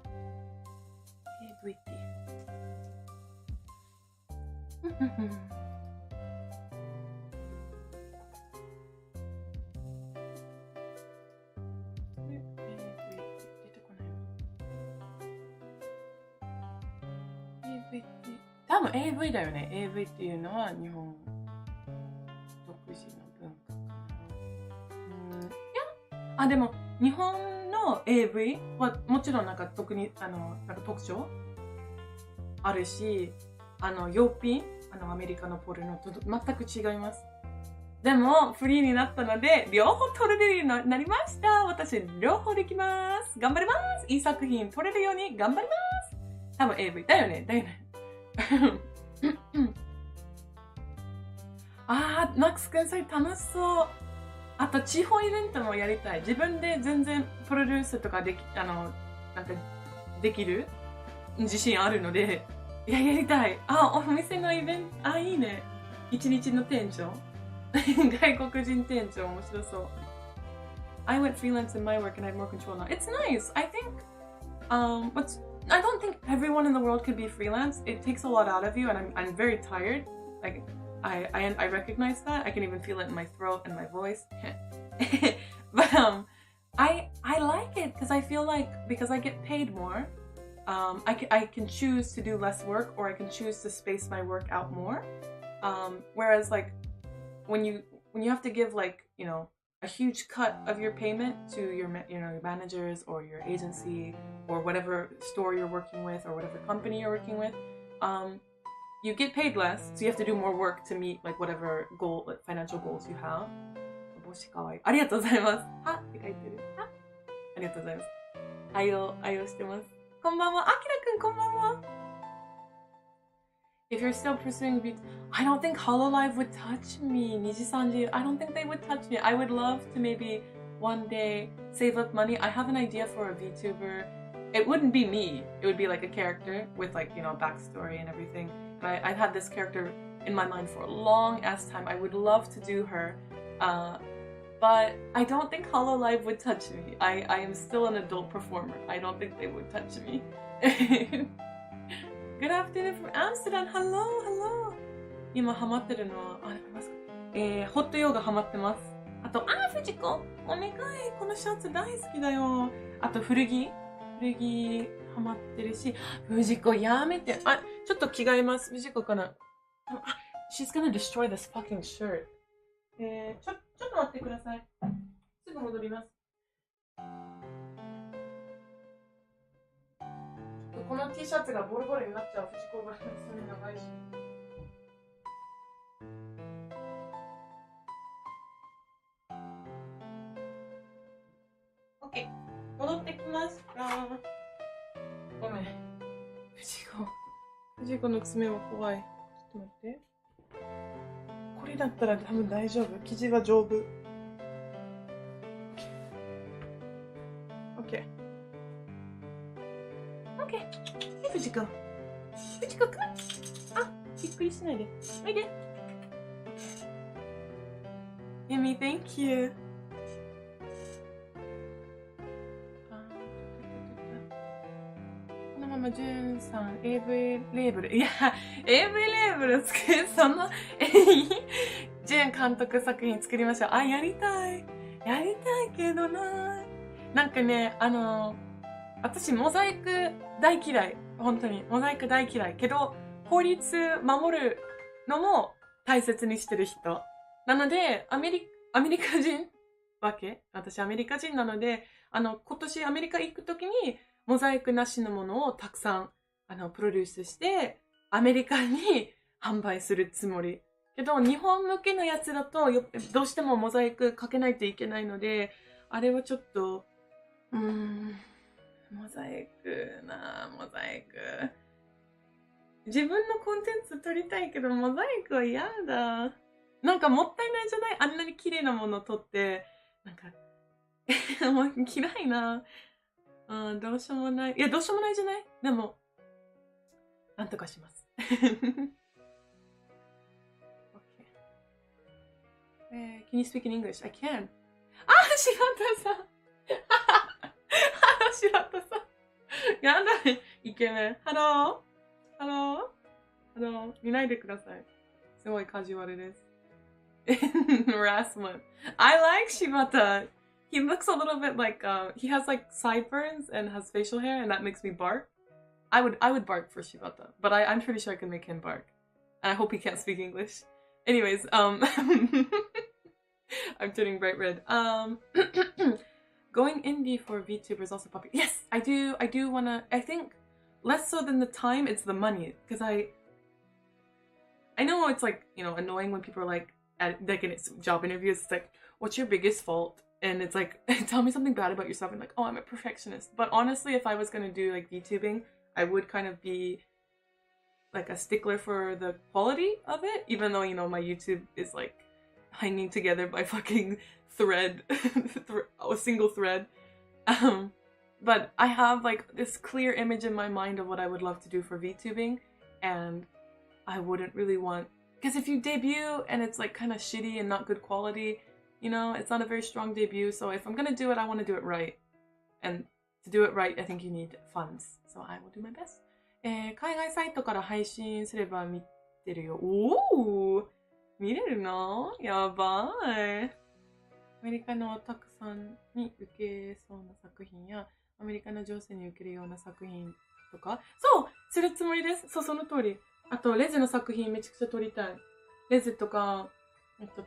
AVT多分 AV だよね。AV っていうのは日本独自の文化かな。でも日本の AV はもちろんなんか特になんか特徴あるし、洋品アメリカのポルノと全く違います。でもフリーになったので両方撮れるようになりました。私両方できます。頑張ります。いい作品撮れるように頑張ります。多分 AV だよね。マックスくんそれ楽しそう。あと地方イベントもやりたい。自分で全然プロデュースとかなんかできる自信あるので、やりたい。お店のイベント、いいね。一日の店長。外国人店長、面白そう。I went freelance in my work and I have more control now. It's nice. I think, I don't think everyone in the world could be freelance. It takes a lot out of you and I'm very tired. Like, I recognize that. I can even feel it in my throat and my voice. But, I like it because I feel like, because I get paid more, I can choose to do less work or I can choose to space my work out more. Whereas like when you have to give like, you know, a huge cut of your payment to your managers or your agency or whatever store you're working with or whatever company you're working with, you get paid less, so you have to do more work to meet like whatever goal, like financial goals you have. 帽子かわいい。ありがとうございます。はって書いてる。はありがとうございます。愛用してます。こんばんは。あきらくんこんばんは。If you're still pursuing I don't think Hololive would touch me. Niji Sanji, I don't think they would touch me. I would love to maybe one day save up money. I have an idea for a VTuber. It wouldn't be me. It would be like a character with like, you know, backstory and everything. But I've had this character in my mind for a long ass time. I would love to do her. but I don't think Hololive would touch me. I am still an adult performer. I don't think they would touch me. Good afternoon from Amsterdam. Hello, hello. 今ハマってるのは、あ、ますか？ホットヨガハマってます。あと、藤子、お願い。このシャツ大好きだよ。あと、古着ハマってるし、藤子やめて。あ、ちょっと着替えます。藤子かな。She's gonna destroy this fucking shirt. ちょっと待ってください。すぐ戻ります。この T シャツがボロボロになっちゃう。藤子がそれ長いし。OK。戻ってきました。ごめん。藤子の爪は怖い。ちょっと待って。これだったら多分大丈夫。生地は丈夫。OK。OK。藤子。藤子くん。あ、びっくりしないで。おいで。Amy, thank you. このままジュンさん、AV レーブル。いや、AV レーブル作る、ジュン監督作品作りましょう。あ、やりたいけどな。なんかね、私、モザイク大嫌い。本当に。モザイク大嫌い。けど、法律守るのも大切にしてる人。なので、アメリカ人わけ？私、アメリカ人なので、今年アメリカ行くときに、モザイクなしのものをたくさん、プロデュースして、アメリカに販売するつもり。けど、日本向けのやつだと、どうしてもモザイクかけないといけないので、あれはちょっと、モザイク。自分のコンテンツ撮りたいけど、モザイクは嫌だ。なんかもったいないじゃない？あんなに綺麗なもの撮って、なんか、もう嫌いな。どうしようもない。いや、どうしようもないじゃない？でも、なんとかします。Okay. Can you speak in English? I can. 柴田さん。柴田さん。やだね。イケメン。ハロー。見ないでください。すごいカジュアルです。Harassment. I like Shibata. He looks a little bit like he has like sideburns and has facial hair, and that makes me bark. I would bark for Shibata, but I'm pretty sure I can make him bark. And I hope he can't speak English. Anyways, I'm turning bright red. Going indie for VTuber is also popular. Yes, I do wanna. I think less so than the time, it's the money, because I know it's like, you know, annoying when people are like in job interviews, it's like, what's your biggest fault? And it's like, tell me something bad about yourself. And like, oh, I'm a perfectionist. But honestly, if I was going to do like VTubing, I would kind of be like a stickler for the quality of it. Even though, you know, my YouTube is like hanging together by fucking thread, a single thread. But I have like this clear image in my mind of what I would love to do for VTubing. And I wouldn't really want, because if you debut and it's like kind of shitty and not good quality, you know, it's not a very strong debut. So if I'm gonna do it, I want to do it right. And to do it right, I think you need funds. So I will do my best. 海外サイトから配信すれば見てるよ。おー！見れるの？やばい。アメリカのたくさんに受けそうな作品や、アメリカの情勢に受けるような作品とか、そうするつもりです。そう、その通り。あと、レズの作品めちゃくちゃ撮りたい。レズとか、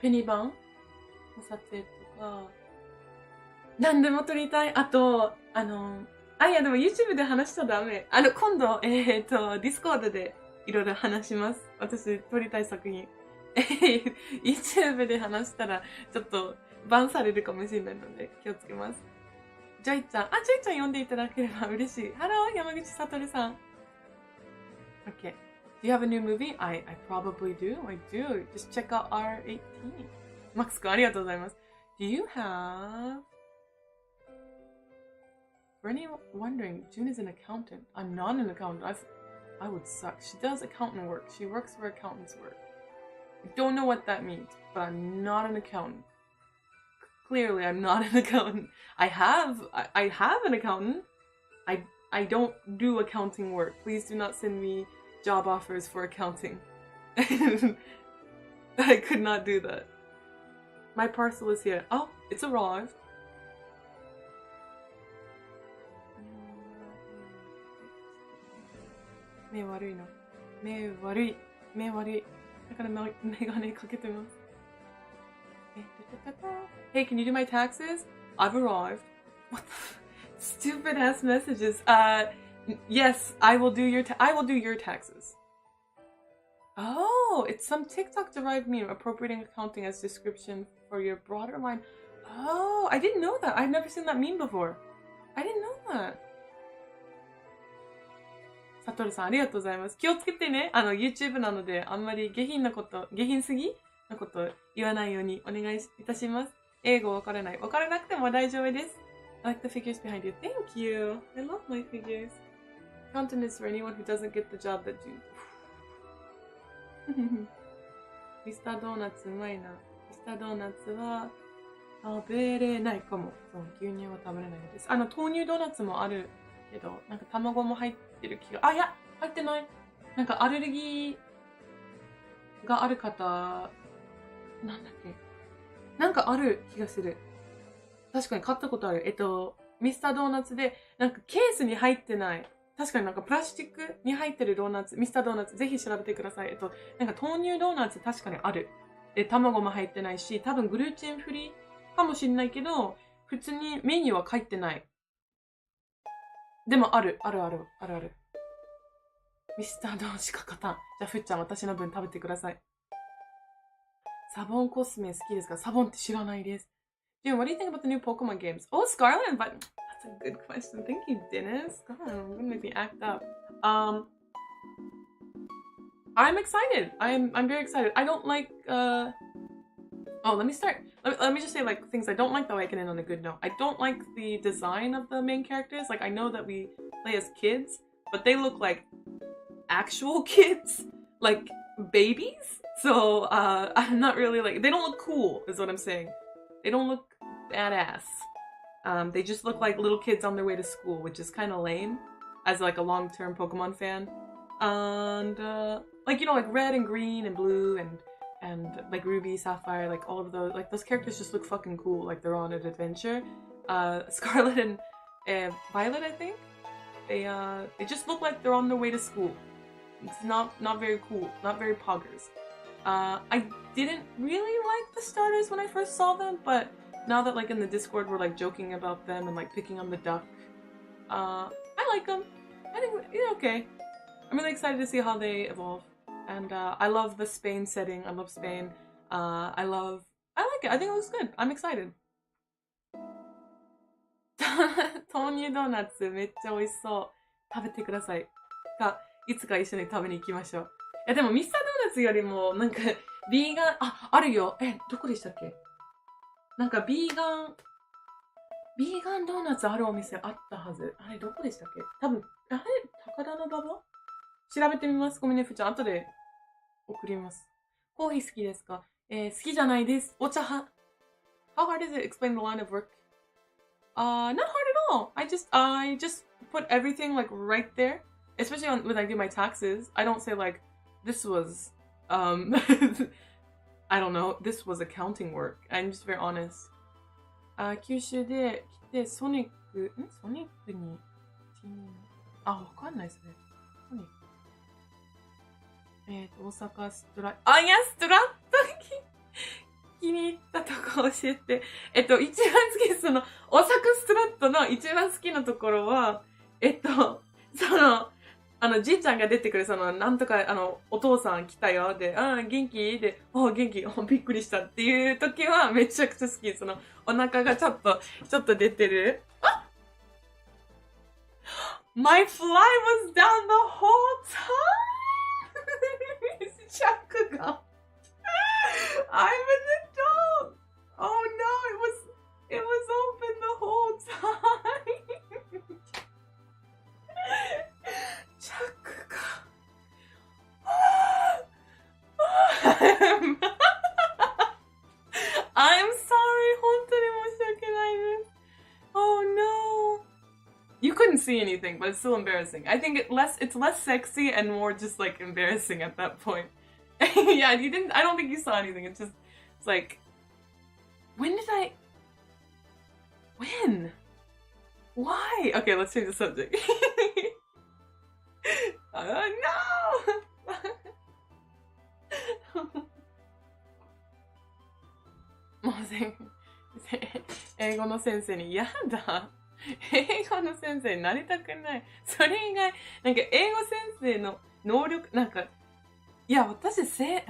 ペニバンの撮影とか、何でも撮りたい。あと、いやでも YouTube で話しちゃダメ。今度、Discord でいろいろ話します。私、撮りたい作品。YouTube で話したら、ちょっと、バンされるかもしれないので、気をつけます。ジョイちゃん。ジョイちゃん呼んでいただければ嬉しい。ハロー、山口さとるさん。Okay. Do you have a new movie? I probably do. I do. Just check out R18. マックス君、ありがとうございます。Do you have... For anyone wondering, June is an accountant. I'm not an accountant. I would suck. She does accountant work. She works where accountants work. I don't know what that means, but I'm not an accountant. clearly I'm not an accountant. I have an accountant. I don't do accounting work. Please do not send me job offers for accounting. I could not do that. My parcel is here. Oh, it's arrived. 目悪いな。目悪い。目悪い。だからメガネかけてます。Hey, can you do my taxes? I've arrived. What the stupid ass messages. Yes, I will do your taxes. Oh, it's some TikTok derived meme appropriating accounting as description for your broader line. Oh, I didn't know that. I've never seen that meme before. I didn't know that. サトルさんありがとうございます。気をつけてね。YouTube なのであんまり下品すぎなこと言わないようにお願いいたします。英語わからない。わからなくても大丈夫です。I like the figures behind you. Thank you. I love my figures. Accountant is for anyone who doesn't get the job that you... ミスタードーナツうまいな。ミスタードーナツは食べれないかも。そう、牛乳は食べれないです。豆乳ドーナツもあるけど、なんか卵も入ってる気が、いや、入ってない。なんかアレルギーがある方、なんだっけ。なんかある気がする。確かに買ったことある。ミスタードーナツで、なんかケースに入ってない。確かになんかプラスチックに入ってるドーナツ、ミスタードーナツ、ぜひ調べてください。なんか豆乳ドーナツ確かにある。で、卵も入ってないし、多分グルテンフリーかもしれないけど、普通にメニューは書いてない。でもある。ミスタードーしか勝たん。じゃあ、ふっちゃん、私の分食べてください。サボンコスメ好きですか？サボンって知らないです。Dude, what do you think about the new Pokemon games? Oh, Scarlet and Violet. That's a good question. Thank you, Dennis. God, I'm gonna make me act up. I'm excited. I'm very excited. I don't like Oh, let me start. Let me just say like things I don't like though I can end on a good note. I don't like the design of the main characters. Like I know that we play as kids, but they look like actual kids, like babies. So I'm not really like, they don't look cool is what I'm saying. They don't look badass. They just look like little kids on their way to school, which is kind of lame as like a long-term Pokemon fan. And like, you know, like red and green and blue and like Ruby, Sapphire, like all of those, like those characters just look fucking cool, like they're on an adventure. Scarlet and Violet, I think, they just look like they're on their way to school. It's not very cool, not very poggers. I didn't really like the starters when I first saw them, but now that like in the Discord we're like joking about them and like picking on the duck, I like them. I think they're okay. I'm really excited to see how they evolve. And I love the Spain setting. I love Spain. I like it. I think it looks good. I'm excited. 豆乳ドーナツめっちゃ美味しそう。食べてください。いつか一緒に食べに行きましょう。いやでもミスタードーナツよりもなんかビーガン、あるよ。どこでしたっけ？なんかビーガンドーナツあるお店あったはず。あれどこでしたっけ？多分、高田馬場？調べてみます。ごめんね、ふーちゃん。後で送ります。コーヒー好きですか？好きじゃないです。お茶派。How hard is it? Explain the line of work. Not hard at all. I just put everything like right there. Especially when I do my taxes. I don't say like, this was, I don't know, this was accounting work. I'm just very honest. 九州で来てソニックにわかんないですね。ソニック。大阪ストラット。いや、ストラット気に入ったとこ教えて。一番好きです。大阪ストラットの一番好きなところは、じいちゃんが出てくる、なんとか、お父さん来たよ。で、元気で、元気、びっくりしたっていう時はめちゃくちゃ好き。お腹がちょっと出てる。My fly was down the whole time! シャックが。I'm an adult! Oh no, it was open the whole time! シャックが。I'm sorry, 本当に couldn't see anything, but it's still embarrassing. I think it's less sexy and more just like embarrassing at that point. Yeah, I don't think you saw anything. It's like, when? Why? Okay, let's change the subject. Oh, no! もう英語の先生に、やだ。英語の先生になりたくない。それ以外、なんか英語先生の能力、なんか、いや、私、いや、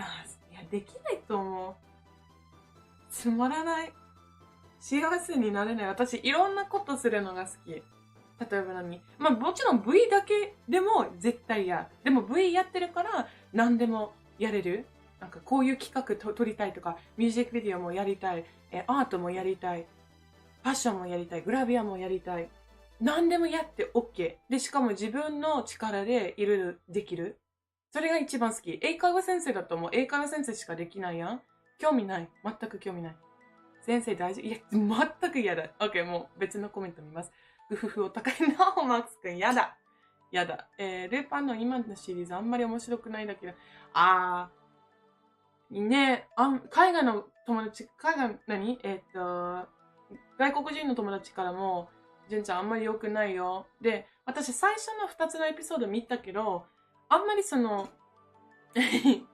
できないと思う。つまらない。幸せになれない。私、いろんなことするのが好き。例えばまあ、もちろん V だけでも絶対嫌。でも V やってるから何でもやれる。なんかこういう企画撮りたいとか、ミュージックビデオもやりたい、アートもやりたい、ファッションもやりたい、グラビアもやりたい。何でもやって OK。で、しかも自分の力でいろいろできる。それが一番好き。英会話先生だともう英会話先生しかできないやん。興味ない。全く興味ない。先生大丈夫？いや、全く嫌だ。OK、もう別のコメント見ます。うふふお高いな、マックスくん。やだ。やだ。ルーパンの今のシリーズあんまり面白くないんだけど。ね、海外の友達、外国人の友達からも、純ちゃんあんまり良くないよ。で、私最初の2つのエピソード見たけど、あんまりこ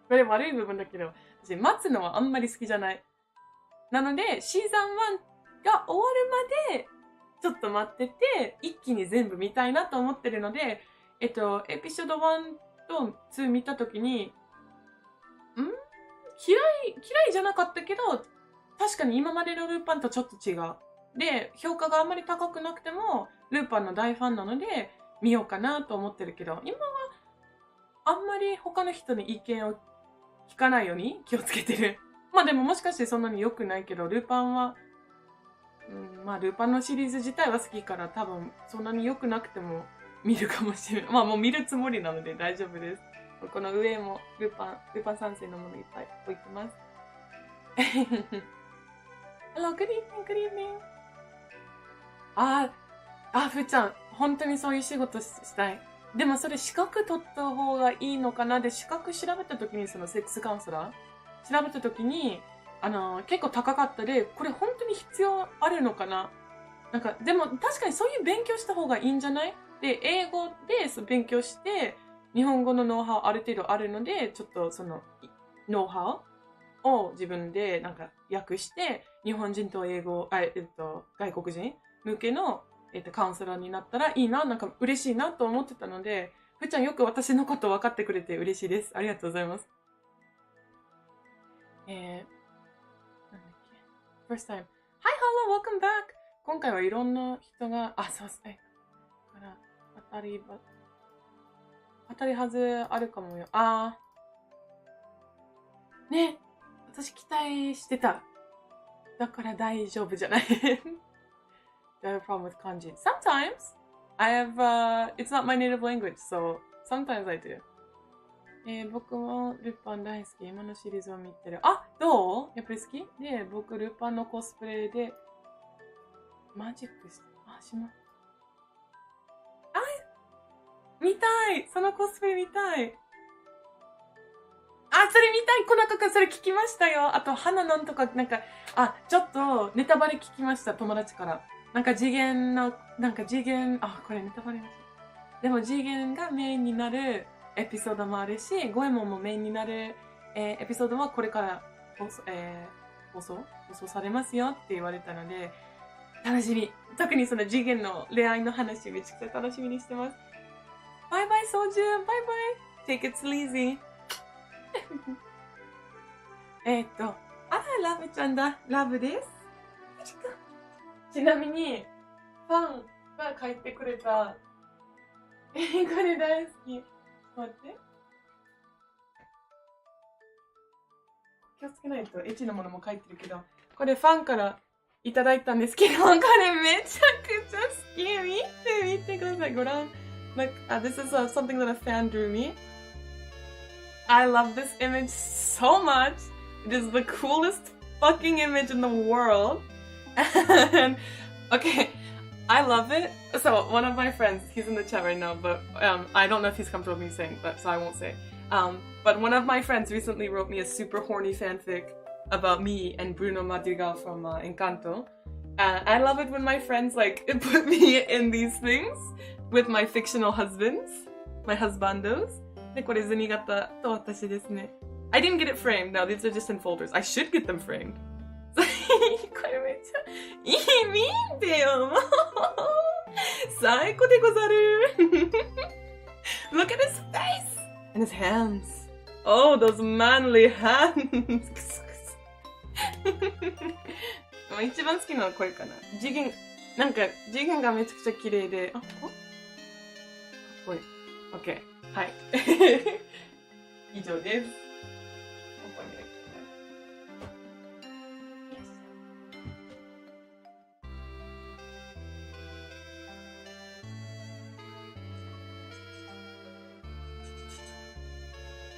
れ悪い部分だけど、私待つのはあんまり好きじゃない。なので、シーズン1が終わるまで、ちょっと待ってて、一気に全部見たいなと思ってるので、エピソード1と2見たときに、嫌いじゃなかったけど、確かに今までのルーパンとちょっと違う。で、評価があんまり高くなくても、ルーパンの大ファンなので、見ようかなと思ってるけど、今はあんまり他の人の意見を聞かないように気をつけてる。まあでももしかしてそんなに良くないけど、ルーパンは、まあルーパンのシリーズ自体は好きから多分そんなに良くなくても見るかもしれない。まあもう見るつもりなので大丈夫です。この上もルーパン三世のものいっぱい置いてます。Hello, good evening, good evening. ふーちゃん、本当にそういう仕事したい。でもそれ資格取った方がいいのかな。で、資格調べたときに、そのセックスカウンセラー調べたときに、結構高かったで、これ本当に必要あるのかな。なんか、でも確かにそういう勉強した方がいいんじゃない？で、英語で勉強して、日本語のノウハウある程度あるので、ちょっとその、ノウハウを自分でなんか訳して、日本人と外国人向けの、カウンセラーになったらいいな、なんか嬉しいなと思ってたので、ふーちゃんよく私のこと分かってくれて嬉しいです。ありがとうございます。なんだっけ First time. Hi, hello, welcome back. 今回はいろんな人が、そうですね。から当たりはずあるかもよ。ね。私期待してた。だから大丈夫じゃない。Do I have a problem with kanji? Sometimes I have, it's not my native language, so sometimes I do. 僕もルパン大好き。今のシリーズを見てる。どう？やっぱり好き？で、僕ルパンのコスプレでマジックして、見たい！そのコスプレ見たい！それ見たい！コナコくんそれ聞きましたよ！あと、花なんとか、なんか、ちょっとネタバレ聞きました、友達から。これネタバレだし。でも次元がメインになるエピソードもあるし、ゴエモンもメインになる、エピソードはこれから放送されますよって言われたので、楽しみ。特にその次元の恋愛の話めちゃくちゃ楽しみにしてます。バイバイソージュー、バイバイ !Take it sleazy! ラブちゃんだ。ラブです。ちなみに、ファンが書いてくれた、これ大好き。待って。気をつけないと、エッチなものも書いてるけど、これファンからいただいたんですけど、これめちゃくちゃ好き。見てください。ご覧。This is something that a fan drew me. I love this image so much. It is the coolest fucking image in the world. And, okay, I love it. So one of my friends, he's in the chat right now, but I don't know if he's comfortable with me saying that, so I won't say. But one of my friends recently wrote me a super horny fanfic about me and Bruno Madrigal from Encanto. I love it when my friends like put me in these things with my fictional husbands, my husbandos. で、これズニガタと私ですね。I didn't get it framed. No, these are just in folders. I should get them framed. これめっちゃいい見てよ。最高でござる。Look at his face and his hands. Oh, those manly hands. 一番好きなのはこれかな。次元がめちゃくちゃ綺麗で、かっこいい。OK。はい。以上です。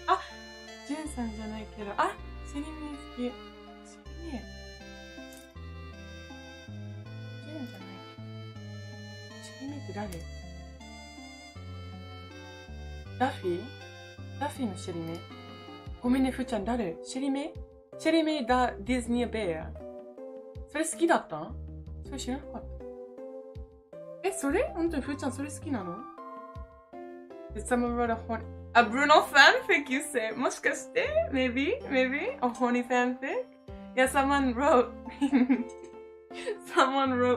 あ、ジュンさんじゃないけど、あ、セリミ好き。セリミ。シェリメって誰？ダフィーのシェリメ？ごめんね、ふーちゃん誰？シェリメだディズニーベア。それ好きだった？それ知らなかった。それ？本当にふーちゃんそれ好きなの？ Did someone wrote a Bruno fanfic you say? もしかして？ Maybe? A horny fanfic? Yeah, someone wrote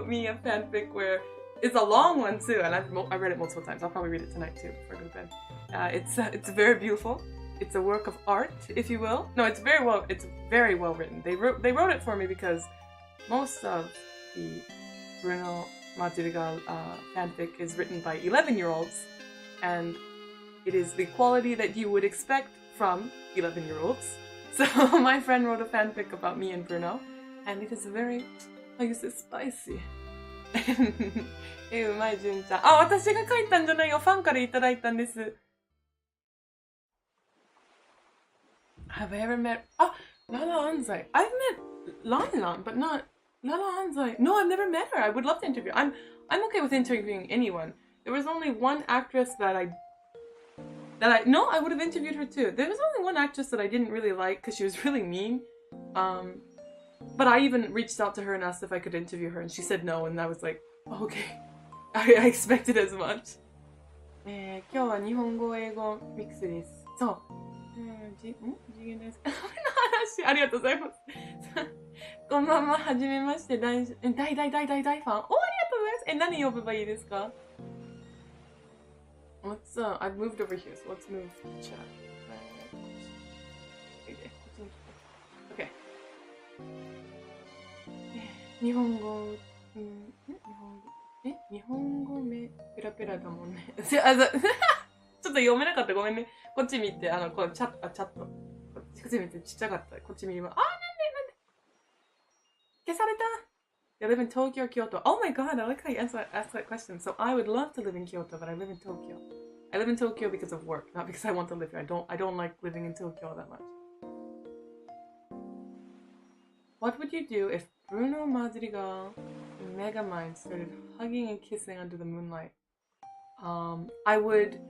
me a fanfic where it's a long one too, and I read it multiple times. I'll probably read it tonight too before I go to bed. It's very beautiful. It's a work of art, if you will. No, it's very well written. They wrote it for me because most of the Bruno Madrigal fanfic is written by 11-year-olds, and it is the quality that you would expect from 11-year-olds. So my friend wrote a fanfic about me and Bruno, and it is very, I guess it's spicy. うまい、じゅんちゃん。あ、私が書いたんじゃないよ。ファンからいただいたんです。Have I ever met... Ah, Lala Anzai. I've met Lan, but not Lala Anzai. No, I've never met her. I would love to interview. I'm okay with interviewing anyone. There was only one actress that I would have interviewed her too. There was only one actress that I didn't really like because she was really mean. But I even reached out to her and asked if I could interview her, and she said no, and I was like, okay. I expected as much. 今日は日本語英語ミックスです。そう。次元です。この話ありがとうございます。こんばんは、はじめまして、大ファン。お、ありがとうございます。何呼べばいいですか？ Let's, I've moved over here, so let's move the chat. Okay. 日本語、日本語ペラペラだもんね。ちょっと読めなかった。ごめんね。こっち見て、このチャット。こっち見て、ちっちゃかった。こっち見ます。なんで消された I live in Tokyo, Kyoto. Oh my god, I like how you asked that question. So I would love to live in Kyoto, but I live in Tokyo. I live in Tokyo because of work, not because I want to live here. I don't like living in Tokyo that much. What would you do if Bruno Madrigal and Megamind started hugging and kissing under the moonlight? I would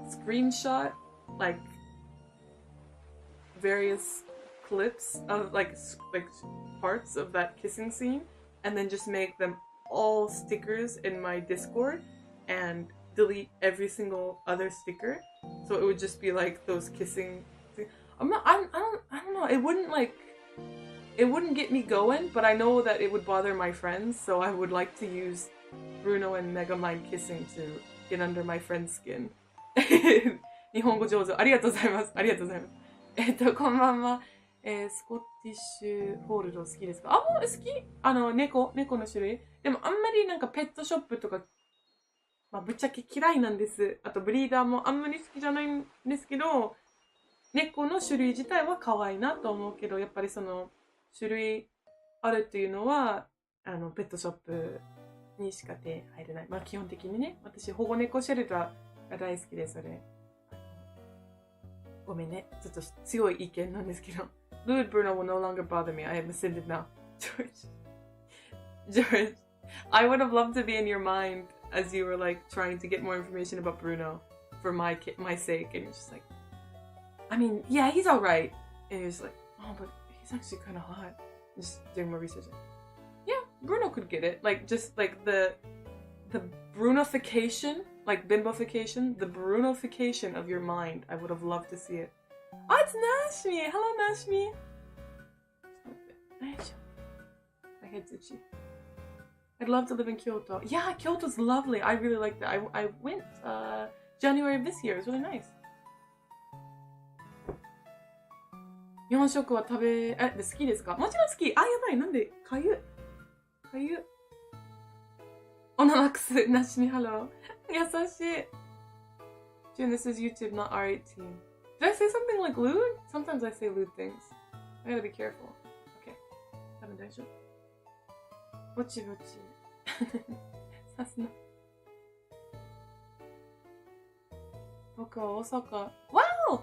screenshot like various clips of like parts of that kissing scene and then just make them all stickers in my Discord and delete every single other sticker, so it would just be like those kissing. I don't know. It wouldn't get me going, but I know that it would bother my friends, so I would like to use Bruno and Megamind kissing to get under my friend's skin. 日本語上手。ありがとうございます。ありがとうございます。こんばんは。スコティッシュホールド好きですか？もう好き？猫の種類。でもあんまりなんかペットショップとか、ぶっちゃけ嫌いなんです。あとブリーダーもあんまり好きじゃないんですけど、猫の種類自体は可愛いなと思うけど、やっぱりその種類あるっていうのは、ペットショップにしか手入れない。基本的にね、私保護猫シェルターが大好きで、それ。ごめんね、ちょっと強い意見なんですけど。Fluid Bruno will no longer bother me. I have rescinded now. George, I would have loved to be in your mind as you were like trying to get more information about Bruno for my sake, and you're just like, I mean, yeah, he's alright. And you're just like, oh, but he's actually kind of hot. Just doing more research. Like, yeah, Bruno could get it. Like, just like the Brunofication, like bimbofication, the Brunofication of your mind. I would have loved to see it. Oh, it's Nashmi! Hello, Nashmi! My head's itchy. I'd love to live in Kyoto. Yeah, Kyoto's lovely. I really like that. I went January of this year. It was really nice. 日本食は好きですか？もちろん好き。あ、やばい。なんでかゆ。オナマックス、ナシミハロー。優しい。June, this is YouTube, not R18. Did I say something like lewd? Sometimes I say lewd things. I gotta be careful. Okay. 多分大丈夫。ぼちぼち。さすな。僕は大阪。わお！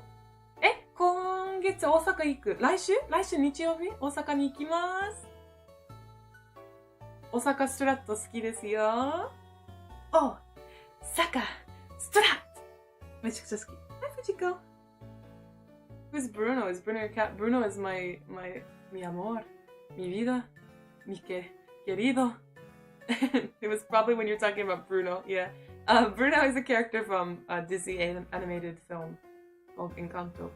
今月大阪行く。来週日曜日大阪に行きます。大阪ストラット好きですよ。大阪ストラットめちゃくちゃ好き。Hi, Fujiko. Who's Bruno? Is Bruno your cat? Bruno is mi amor, mi vida, mi querido. It was probably when you're talking about Bruno. Yeah. Bruno is a character from a Disney animated film called Encanto.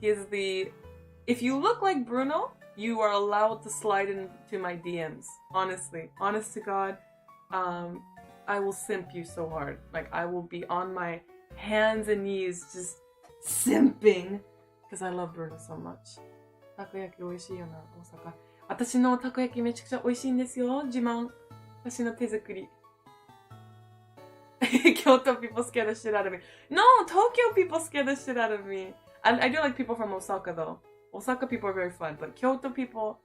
He is the... If you look like Bruno, you are allowed to slide into my DMs. Honestly. Honest to God. I will simp you so hard. Like, I will be on my hands and knees just simping. Because I love Bruno so much. たこ焼き美味しいよな、大阪。私のたこ焼きめちゃくちゃ美味しいんですよ。自慢。私の手作り。Kyoto people scare the shit out of me. No, Tokyo people scare the shit out of me. I do like people from Osaka though. Osaka people are very fun, but Kyoto people,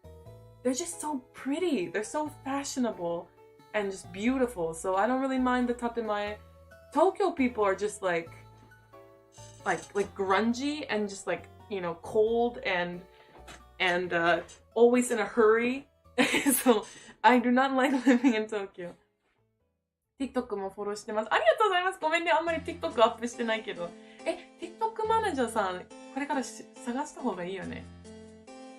they're just so pretty. They're so fashionable and just beautiful. So I don't really mind the tatemae. Tokyo people are just like grungy and just like, you know, cold and always in a hurry. So I do not like living in Tokyo. TikTok もフォローしてます。ありがとうございます。ごめんね。あんまり TikTok アップしてないけど。TikTok マネージャーさん、これから探した方がいいよね。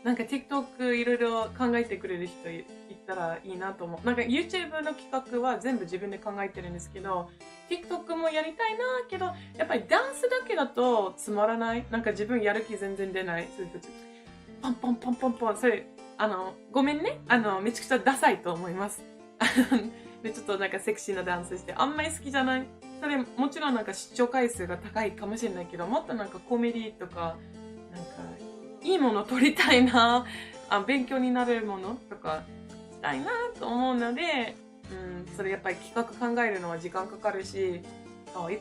なんか TikTok いろいろ考えてくれる人いったらいいなと思う。なんか YouTube の企画は全部自分で考えてるんですけど、TikTok もやりたいなけど、やっぱりダンスだけだとつまらない。なんか自分やる気全然出ない。そういう時ポンポンポンポンポン。それ、ごめんね。めちゃくちゃダサいと思います。で、ちょっとなんかセクシーなダンスして、あんまり好きじゃない。それ、もちろんなんか視聴回数が高いかもしれないけど、もっとなんかコメディとか、なんか、いいもの撮りたいな、勉強になるものとかしたいなと思うので、それやっぱり企画考えるのは時間かかるし、い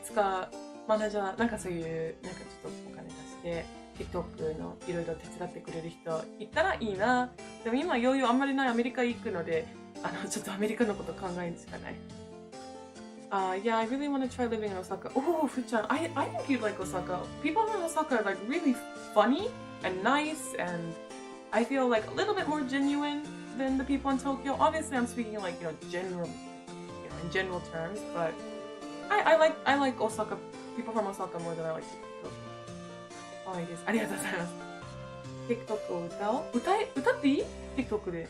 つかマネージャー、なんかそういう、なんかちょっとお金出して、TikTok のいろいろ手伝ってくれる人いたらいいな。でも今余裕あんまりないアメリカ行くので、ちょっとアメリカのこと考えるしかない。Yeah, I really want to try living in Osaka. Oh, Fuchan, I think you'd like Osaka. People from Osaka are like really funny and nice, and I feel like a little bit more genuine than the people in Tokyo. Obviously, I'm speaking like, you know, in general terms, but I like Osaka, people from Osaka more than I like Tokyo. 可愛いです。ありがとうございます。TikTok を歌っていい ?TikTok で。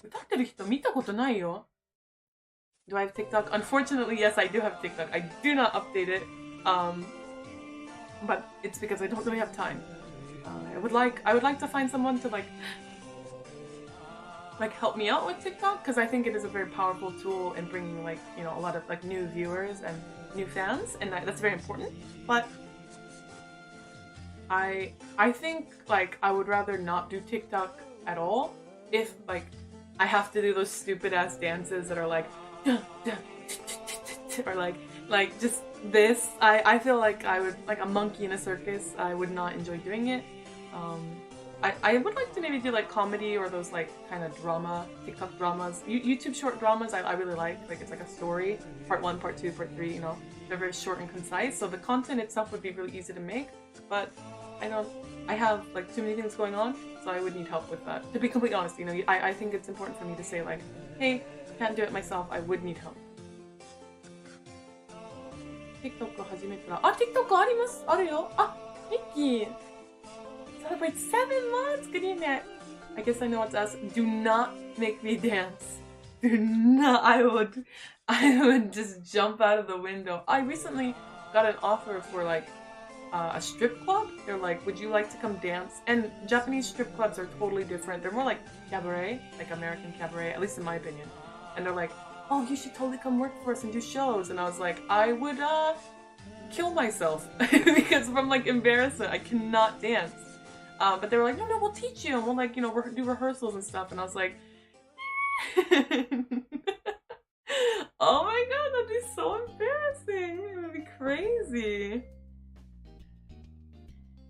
歌ってる人見たことないよ。Do I have TikTok? Unfortunately, yes, I do have TikTok. I do not update it, but it's because I don't really have time. I would like to find someone to like help me out with TikTok, because I think it is a very powerful tool in bringing like, you know, a lot of like new viewers and new fans, and that's very important. But I think like I would rather not do TikTok at all if like I have to do those stupid ass dances that are like or like just this. I feel like I would, like a monkey in a circus, I would not enjoy doing it. I would like to maybe do like comedy or those like kind of drama, TikTok dramas, YouTube short dramas. I really like it's like a story, part 1, part 2, part 3, you know, they're very short and concise, so the content itself would be really easy to make, but I have like too many things going on, so I would need help with that. To be completely honest, you know, I think it's important for me to say like, hey, can't do it myself, I would need help. TikTok 始めたら、あ、TikTok あります。あるよ。あ、ミッキー。Celebrate 7 months! Good evening. I guess I know what to ask. Do not make me dance. Do not. I would just jump out of the window. I recently got an offer for like a strip club. They're like, would you like to come dance? And Japanese strip clubs are totally different. They're more like cabaret, like American cabaret, at least in my opinion. And they're like, oh, you should totally come work for us and do shows. And I was like, I would kill myself because from like embarrassment, I cannot dance. But they were like, no, we'll teach you, and we'll like, you know, do rehearsals and stuff. And I was like, oh my god, that'd be so embarrassing. It would be crazy.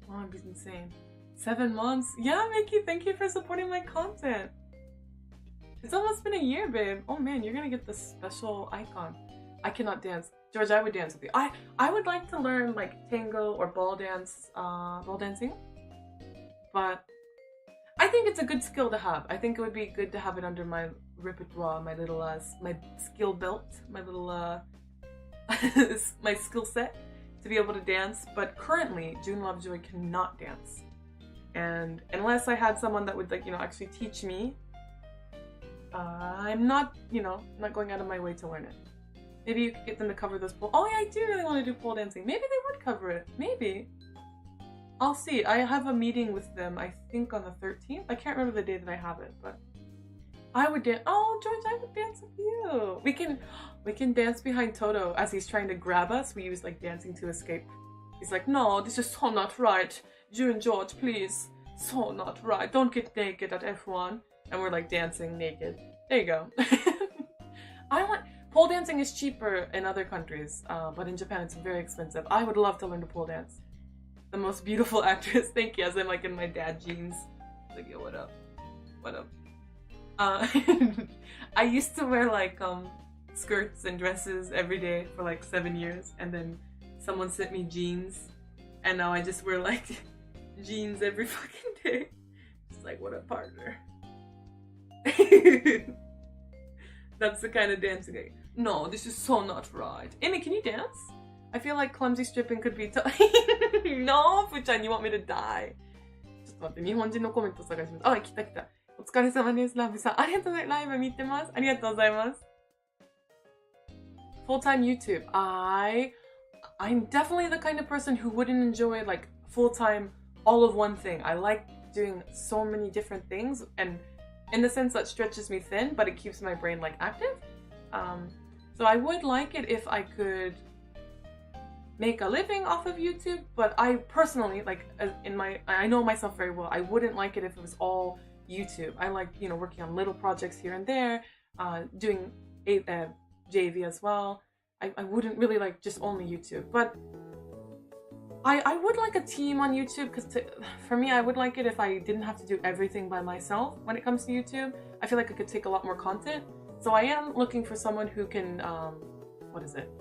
Oh, it'd be insane. 7 months. Yeah, Mickey, thank you for supporting my content. It's almost been a year, babe. Oh man, you're gonna get this special icon. I cannot dance. George, I would dance with you. I would like to learn like tango or ball dancing. But I think it's a good skill to have. I think it would be good to have it under my repertoire, my little my skill belt, my little my skill set to be able to dance. But currently, June Lovejoy cannot dance, and unless I had someone that would like, you know, actually teach me, I'm not, you know, not going out of my way to learn it. Maybe you could get them to cover this pole. Oh yeah, I do really want to do pole dancing. Maybe they would cover it. Maybe. I'll see. I have a meeting with them, I think on the 13th. I can't remember the day that I have it, but I would dance. Oh, George, I would dance with you. We can dance behind Toto as he's trying to grab us. We use like dancing to escape. He's like, no, this is so not right. June, George, please. So not right. Don't get naked at F1. And we're like dancing naked. There you go. Pole dancing is cheaper in other countries, but in Japan it's very expensive. I would love to learn to pole dance. The most beautiful actress, thank you, as I'm like in my dad jeans. Like, yo, what up? What up? I used to wear like skirts and dresses every day for like 7 years, and then someone sent me jeans, and now I just wear like jeans every fucking day. It's like, what up, partner? That's the kind of dancing I... No, this is so not right. Amy, can you dance? I feel like clumsy stripping could be No, Fu-chan, you want me to die? ちょっと待って、日本人のコメント探します。あ、来た来た。お疲れ様です、ラブさん。ありがとうございます。ライブ見てます。ありがとうございます。Full-time YouTube. I'm definitely the kind of person who wouldn't enjoy like full-time all of one thing. I like doing so many different things, and in the sense that stretches me thin, but it keeps my brain like active. So I would like it if I could make a living off of YouTube, but I personally, like, I know myself very well, I wouldn't like it if it was all YouTube. I like, you know, working on little projects here and there, doing JV as well. I wouldn't really like just only YouTube, but I would like a team on YouTube, because for me, I would like it if I didn't have to do everything by myself when it comes to YouTube. I feel like I could take a lot more content. So I am looking for someone who can,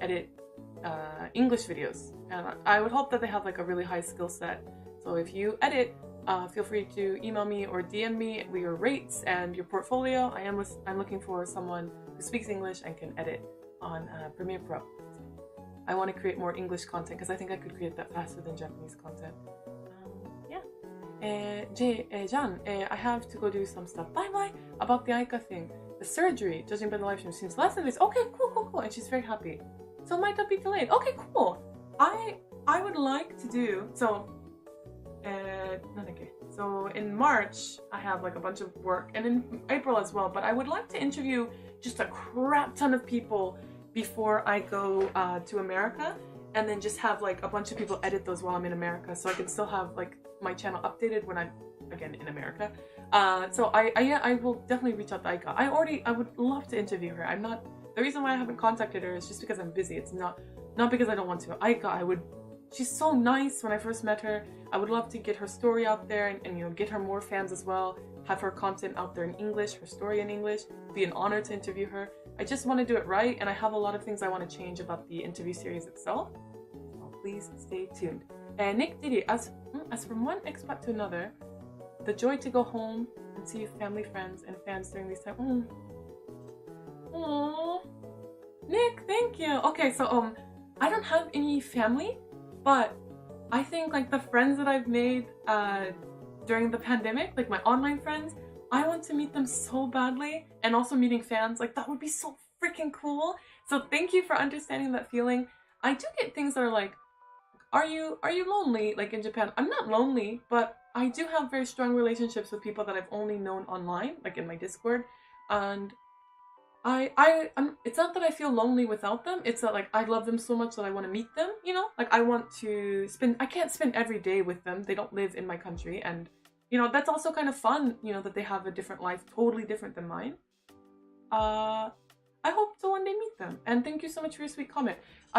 edit English videos. And I would hope that they have like a really high skill set. So if you edit, feel free to email me or DM me with your rates and your portfolio. I'm looking for someone who speaks English and can edit on Premiere Pro. I want to create more English content because I think I could create that faster than Japanese content. Jan, I have to go do some stuff. Bye bye. About the Aika thing. The surgery, judging by the live stream, seems less than this. Okay, cool. And she's very happy. So it might not be delayed. Okay, cool. I would like to do, so in March, I have like a bunch of work, and in April as well, but I would like to interview just a crap ton of people before I go to America, and then just have like a bunch of people edit those while I'm in America, so I can still have like my channel updated when I'm again in America. So I will definitely reach out to Aika. I would love to interview her. The reason why I haven't contacted her is just because I'm busy. It's not because I don't want to. Aika, she's so nice. When I first met her, I would love to get her story out there and you know, get her more fans as well. Have her content out there in English, her story in English. It'd be an honor to interview her. I just want to do it right, and I have a lot of things I want to change about the interview series itself. So please stay tuned. Nick Diddy, as from one expat to another, the joy to go home and see family, friends, and fans during these times. Aww. Nick, thank you. Okay, so I don't have any family, but I think like the friends that I've made during the pandemic, like my online friends, I want to meet them so badly, and also meeting fans, like that would be so freaking cool. So thank you for understanding that feeling. I do get things that are like, are you lonely? Like in Japan, I'm not lonely, but I do have very strong relationships with people that I've only known online, like in my Discord, and it's not that I feel lonely without them. It's that like I love them so much that I want to meet them, you know? Like I can't spend every day with them. They don't live in my country, and you know, that's also kind of fun, you know, that they have a different life, totally different than mine. I hope to one day meet them. And thank you so much for your sweet comment.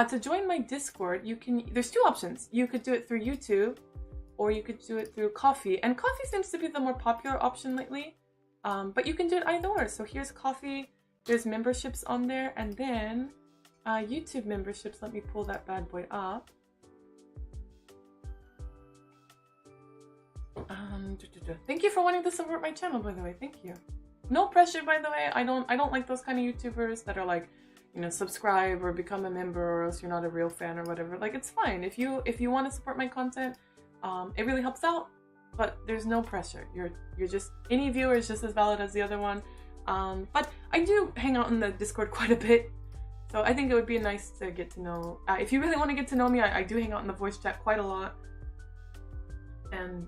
To join my Discord, there's two options. You could do it through YouTube, or you could do it through Coffee. And Coffee seems to be the more popular option lately. But you can do it either or. So here's Coffee. There's memberships on there, and then YouTube memberships. Let me pull that bad boy up. Thank you for wanting to support my channel, by the way. Thank you. No pressure, by the way. I don't like those kind of YouTubers that are like, you know, subscribe or become a member, or else you're not a real fan or whatever. Like, it's fine if you want to support my content. It really helps out, but there's no pressure. You're just, any viewer is just as valid as the other one. But I do hang out in the Discord quite a bit, so I think it would be nice to get to know, if you really want to get to know me, I do hang out in the voice chat quite a lot, and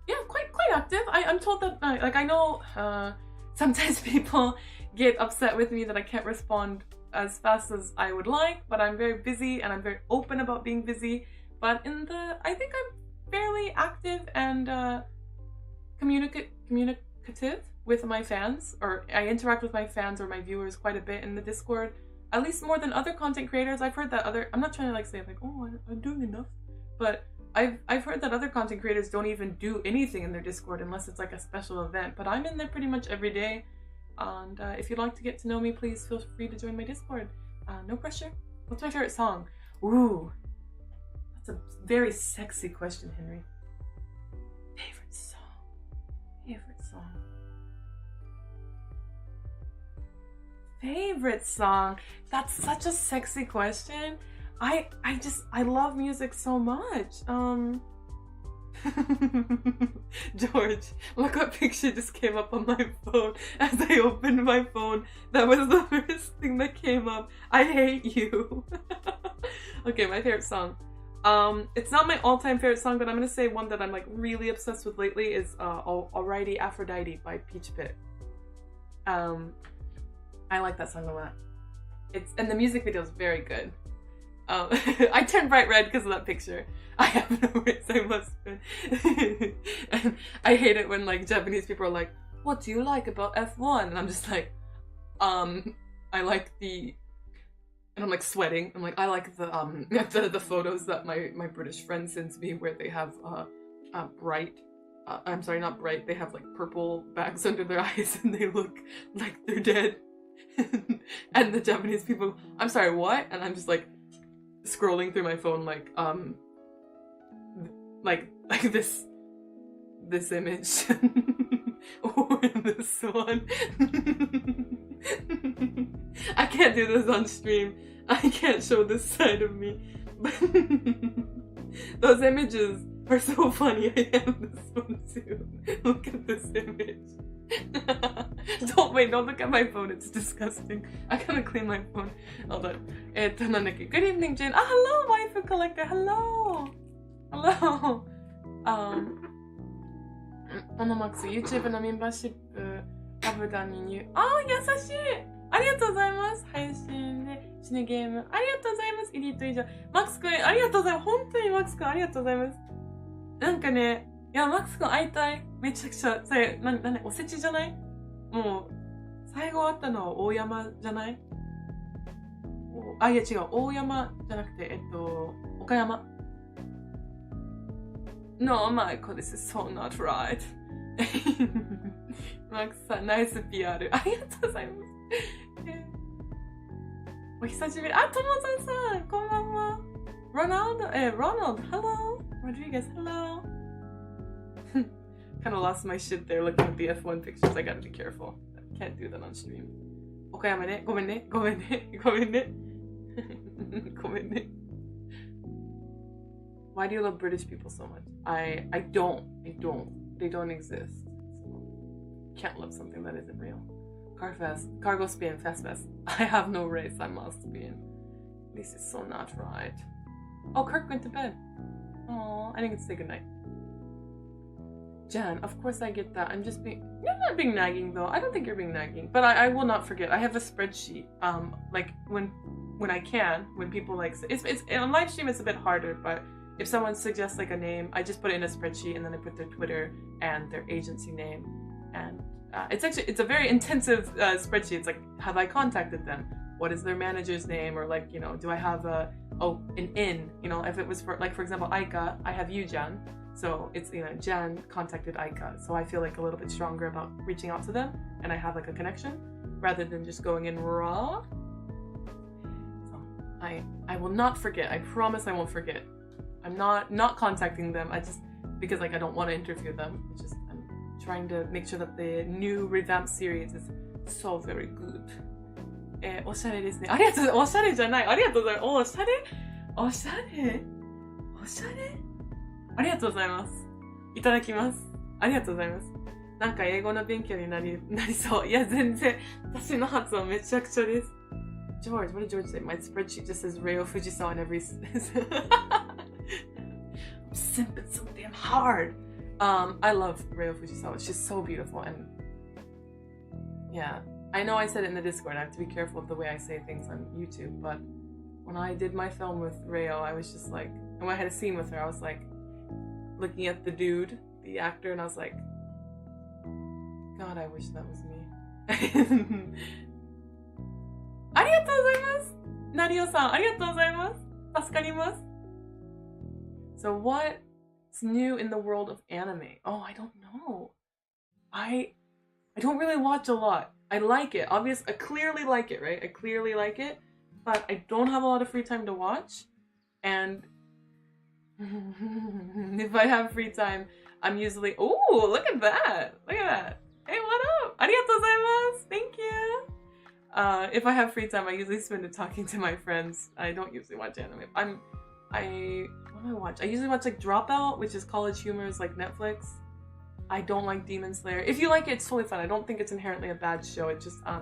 yeah, quite active. I'm told that, like, I know sometimes people get upset with me that I can't respond as fast as I would like, but I'm very busy, and I'm very open about being busy, but I think I'm fairly active and communicative with my fans, or I interact with my fans or my viewers quite a bit in the Discord, at least more than other content creators. I've heard that I'm not trying to like say like, oh, I'm doing enough, but I've heard that other content creators don't even do anything in their Discord unless it's like a special event, but I'm in there pretty much every day, and if you'd like to get to know me, please feel free to join my Discord. No pressure. What's my favorite song? Ooh, that's a very sexy question, Henry. Favorite song. That's such a sexy question. I love music so much. George, look what picture just came up on my phone as I opened my phone. That was the first thing that came up. I hate you. Okay, my favorite song. It's not my all-time favorite song, but I'm gonna say one that I'm like really obsessed with lately is Alrighty Aphrodite by Peach Pit. I like that song a lot. And the music video is very good. I turned bright red because of that picture. I have no words, I must admit. And I hate it when like Japanese people are like, what do you like about F1? And I'm just like, I like the, and I'm like sweating. I'm like, I like the photos that my British friend sends me where they have bright, I'm sorry, not bright, they have like purple bags under their eyes and they look like they're dead. And the Japanese people, I'm sorry, what? And I'm just like scrolling through my phone like this image or this one. I can't do this on stream. I can't show this side of me. But those images are so funny. I have this one too. Look at this image. Don't look at my phone, it's disgusting. I gotta clean my phone. Hold on. Good evening, Jin. Hello, waifu collector. Hello. Hello. Max, YouTube のメンバーシップアブダに入。優しい。ありがとうございます。配信でシネゲーム。ありがとうございます。エリート以上。マックスくん、ありがとうございます。本当にマックスくん、ありがとうございます。なんかね、いや、マックスくん会いたい。めちゃくちゃ、おせちじゃない？もう、最後会ったのは大山じゃない？いや違う。大山じゃなくて、岡山。No, Michael, this is so not right. マックスさん、ナイス PR。ありがとうございます。お久しぶり。ともさん、こんばんは。Ronald, hello. Rodriguez, hello. kind of lost my shit there looking at the F1 pictures. I gotta be careful. I can't do that on stream. 岡山ね、ごめんね、ごめんね、ごめんね。ごめんね。Why do you love British people so much? I don't. They don't exist. So, can't love something that isn't real. Cargo Spain, Fest. I have no race, I'm Austrian. This is so not right. Oh, Kirk went to bed. Oh, I didn't get to say goodnight. Jan, of course I get that. You're not being nagging though. I don't think you're being nagging. But I will not forget. I have a spreadsheet. Like when I can, when people like, it's on live stream it's a bit harder, but if someone suggests like a name, I just put it in a spreadsheet and then I put their Twitter and their agency name. And it's a very intensive spreadsheet. It's like, have I contacted them? What is their manager's name? Or like, you know, do I have an in? You know, if it was for example, Aika, I have you, Jan. So it's, you know, Jan contacted Aika. So I feel like a little bit stronger about reaching out to them and I have like a connection rather than just going in raw. So I will not forget. I promise I won't forget. I'm not contacting them. I just, because like I don't want to interview them. It's just, I'm trying to make sure that the new revamped series is so very good. おしゃれですね。ありがとうございます。おしゃれじゃない。ありがとうございます。おしゃれおしゃれおしゃれありがとうございます。いただきます。ありがとうございます。なんか英語の勉強になりそう。いや、全然。私の発音めちゃくちゃです。George, what did George say? My spreadsheet just says Ryo Fujisawa on every... I'm simping so damn hard. I love Ryo Fujisawa. She's so beautiful and... Yeah. I know I said it in the Discord. I have to be careful of the way I say things on YouTube, but when I did my film with Ryo, I was just like... And when I had a scene with her, I was like... looking at the dude, the actor, and I was like... God, I wish that was me. ありがとうございます。ナリオさん、ありがとうございます。助かります。So what's new in the world of anime? Oh, I don't know. I don't really watch a lot. I like it. Obviously, I clearly like it, right? I clearly like it, but I don't have a lot of free time to watch. And if I have free time, I'm usually... Oh, look at that. Look at that. Hey, what up? ありがとうございます。Thank you. If I have free time, I usually spend it talking to my friends. I don't usually watch anime. What do I watch? I usually watch like Dropout, which is college humors like Netflix. I don't like Demon Slayer. If you like it, it's totally fun. I don't think it's inherently a bad show. It just, I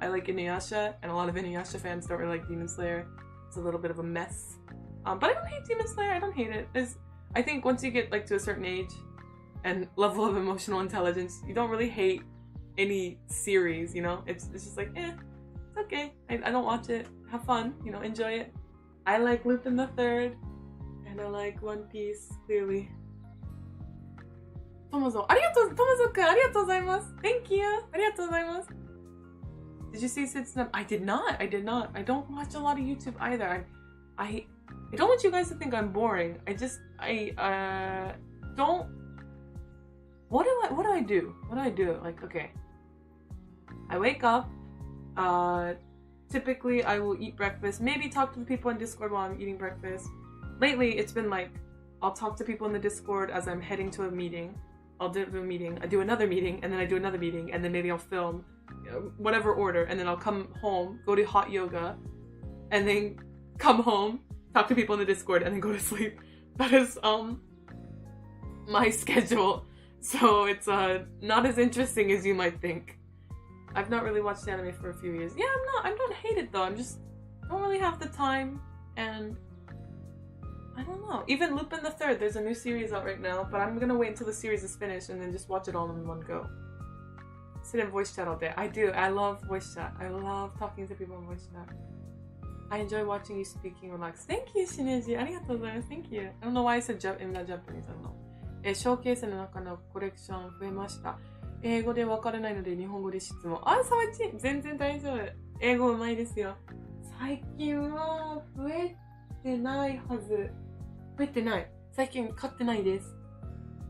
like Inuyasha, and a lot of Inuyasha fans don't really like Demon Slayer. It's a little bit of a mess. But I don't hate Demon Slayer. I don't hate it. I think once you get like to a certain age and level of emotional intelligence, you don't really hate any series, you know? It's just like, it's okay. I don't watch it. Have fun, you know, enjoy it. I like Lupin the Third, and I like One Piece, clearly. Tomozo, ありがとう、Tomozoくん、ありがとうございます。Thank you. ありがとうございます。Did you see Sid Snap? I did not. I don't watch a lot of YouTube either. I don't want you guys to think I'm boring. I don't. What do I do? Like, okay. I wake up. Typically I will eat breakfast. Maybe talk to the people in Discord while I'm eating breakfast. Lately, it's been like, I'll talk to people in the Discord as I'm heading to a meeting. I'll do a meeting, I do another meeting, and then I do another meeting, and then maybe I'll film, you know, whatever order, and then I'll come home, go to hot yoga, and then come home, talk to people in the Discord, and then go to sleep. That is, my schedule. So it's, not as interesting as you might think. I've not really watched anime for a few years. Yeah, I don't hate it though, don't really have the time, and I don't know. Even Lupin the Third, there's a new series out right now, but I'm gonna wait until the series is finished and then just watch it all in one go. Sit in voice chat all day. I do. I love voice chat. I love talking to people in voice chat. I enjoy watching you speaking relaxed. Thank you, Shineji. ありがとうございます。Thank you. I don't know why I said in that Japanese. I don't know. ショーケースの中のコレクション増えました。英語でわからないので日本語で質問。あ、さわち全然大丈夫。英語うまいですよ。最近は増えてないはず。増えてない。最近買ってないです。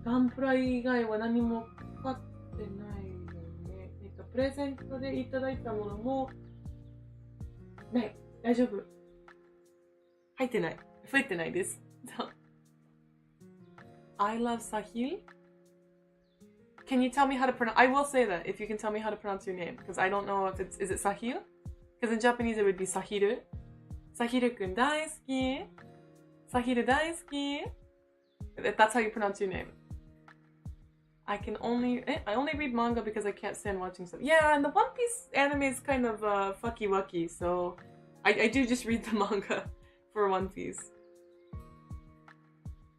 ガンプラ以外は何も買ってないのね。プレゼントでいただいたものもない。大丈夫。入ってない。増えてないです。I love Sahil. can you tell me how to pronounce? I will say that if you can tell me how to pronounce your name, because I don't know if is it Sahil? Because in Japanese it would be Sahiru. Sahiru kun daisuki. Sahiru daisuki. If that's how you pronounce your name. I only read manga because I can't stand watching stuff. Yeah, and the One Piece anime is kind of fucky-wucky, so I do just read the manga for One Piece.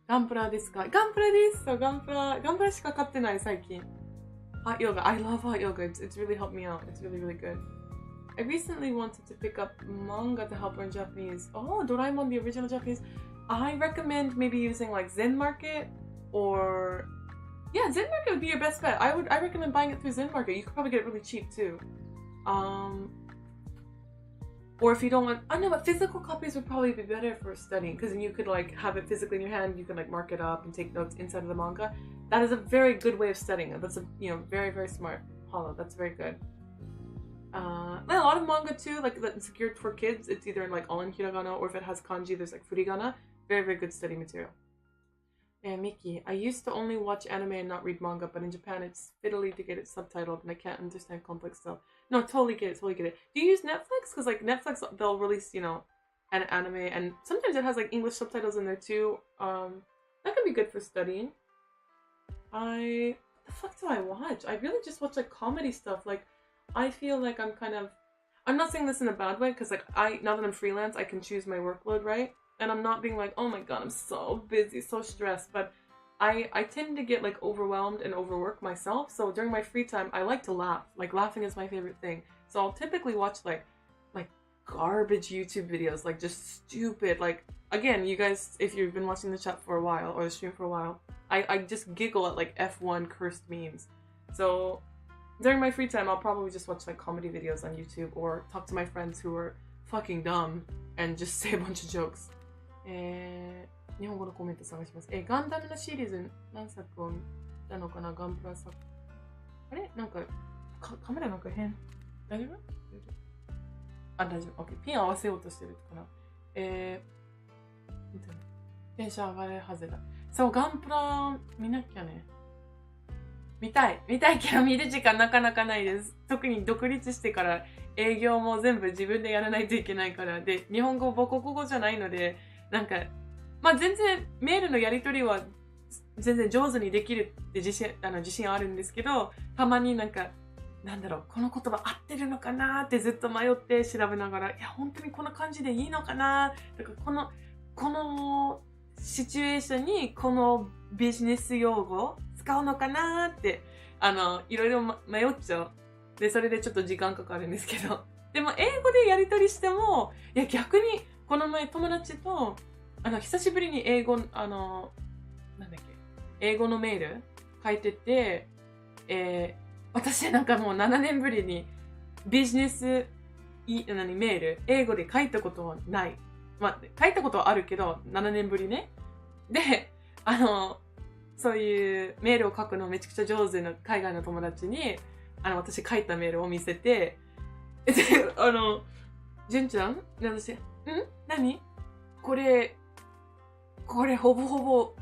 ガンプラですか？ガンプラです。そう、ガンプラしか買ってない、最近。Hot yoga. I love hot yoga. It's really helped me out. It's really, really good. I recently wanted to pick up manga to help learn Japanese. Oh, Doraemon, the original Japanese. I recommend maybe using like Zen Market or... Yeah, Zen Market would be your best bet. I recommend buying it through Zen Market. You could probably get it really cheap too. Or if you don't want, I don't know, but physical copies would probably be better for studying because then you could like have it physically in your hand. You can like mark it up and take notes inside of the manga. That is a very good way of studying. That's a very very smart. Hollow. That's very good. A lot of manga too, like that's geared for kids. It's either like all in hiragana or if it has kanji, there's like furigana. Very very good study material. Miki, I used to only watch anime and not read manga, but in Japan it's fiddly to get it subtitled and I can't understand complex stuff. No, totally get it. Do you use Netflix? Because like Netflix, they'll release, an anime and sometimes it has like English subtitles in there too. That could be good for studying. What the fuck do I watch? I really just watch like comedy stuff. Like, I feel like I'm not saying this in a bad way because like now that I'm freelance, I can choose my workload, right? And I'm not being like, oh my god, I'm so busy, so stressed. But I tend to get like overwhelmed and overwork myself. So during my free time, I like to laugh. Like laughing is my favorite thing. So I'll typically watch like garbage YouTube videos, like just stupid. Like again, you guys, if you've been watching the chat for a while or the stream for a while, I just giggle at like F1 cursed memes. So during my free time, I'll probably just watch like comedy videos on YouTube or talk to my friends who are fucking dumb and just say a bunch of jokes. 日本語のコメント探します。ガンダムのシリーズ何作を見たのかな？ガンプラ作。あれなんかカメラなんか変。大丈夫？あ、大丈夫。OK。ピン合わせようとしてるかな。テンション上がるはずだ。そう、ガンプラ見なきゃね。見たいけど見る時間なかなかないです。特に独立してから営業も全部自分でやらないといけないから。で、日本語母国語じゃないので、なんか、まあ全然メールのやり取りは全然上手にできるって自信あるんですけど、たまになんか、なんだろう、この言葉合ってるのかなってずっと迷って調べながら、いや、本当にこの感じでいいのかなとか、このシチュエーションにこのビジネス用語使うのかなって、いろいろ迷っちゃう。で、それでちょっと時間かかるんですけど。でも、英語でやり取りしても、いや、逆に、この前友達と、久しぶりに英語、英語のメール書いてて、私なんかもう7年ぶりにビジネスメール、英語で書いたことはない。まあ、書いたことはあるけど、7年ぶりね。で、そういうメールを書くのめちゃくちゃ上手な海外の友達に、私書いたメールを見せて、で、純ちゃん私、何これほぼほぼ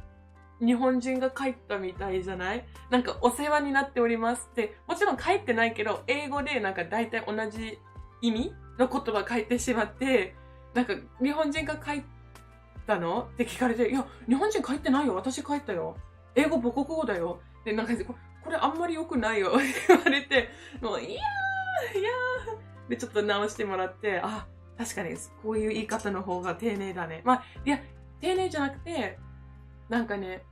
日本人が書いたみたいじゃない？なんかお世話になっておりますって、もちろん書いてないけど、英語でなんか大体同じ意味の言葉書いてしまって、なんか日本人が書いたのって聞かれて、いや、日本人書いてないよ。私書いたよ。英語母国語だよ。で、なんかこれあんまり良くないよって言われて、もういやーで、ちょっと直してもらって、あ、確かにこういう言い方の方が丁寧だね。まあ、いや、丁寧じゃなくて、なんかね、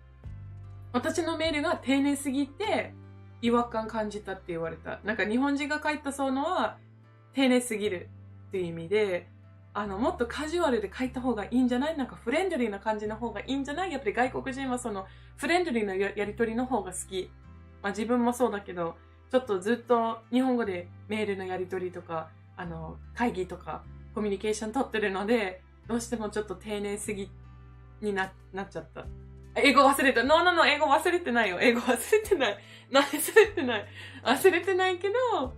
私のメールが丁寧すぎて違和感感じたって言われた。なんか日本人が書いたそうのは丁寧すぎるっていう意味で、もっとカジュアルで書いた方がいいんじゃない？なんかフレンドリーな感じの方がいいんじゃない？やっぱり外国人はそのフレンドリーなやり取りの方が好き。まあ自分もそうだけど、ちょっとずっと日本語でメールのやり取りとか、会議とかコミュニケーション取ってるので、どうしてもちょっと丁寧すぎになっちゃった。英語忘れた。No,英語忘れてないよ。英語忘れてない。忘れてないけど、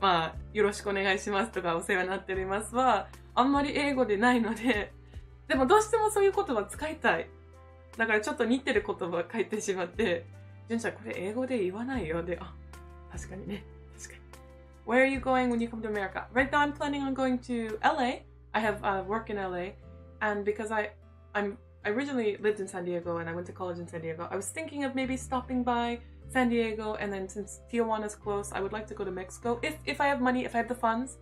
まあ、よろしくお願いしますとかお世話になっておりますは、あんまり英語でないので、でもどうしてもそういう言葉使いたい。だからちょっと似てる言葉書いてしまって、純ちゃんこれ英語で言わないよ。で、確かにね。確かに。Where are you going when you come to America? Right now I'm planning on going to LA. I have work in LA. And because I originally lived in San Diego and I went to college in San Diego, I was thinking of maybe stopping by San Diego, and then since Tijuana's close, I would like to go to Mexico if I have money, if I have the funds.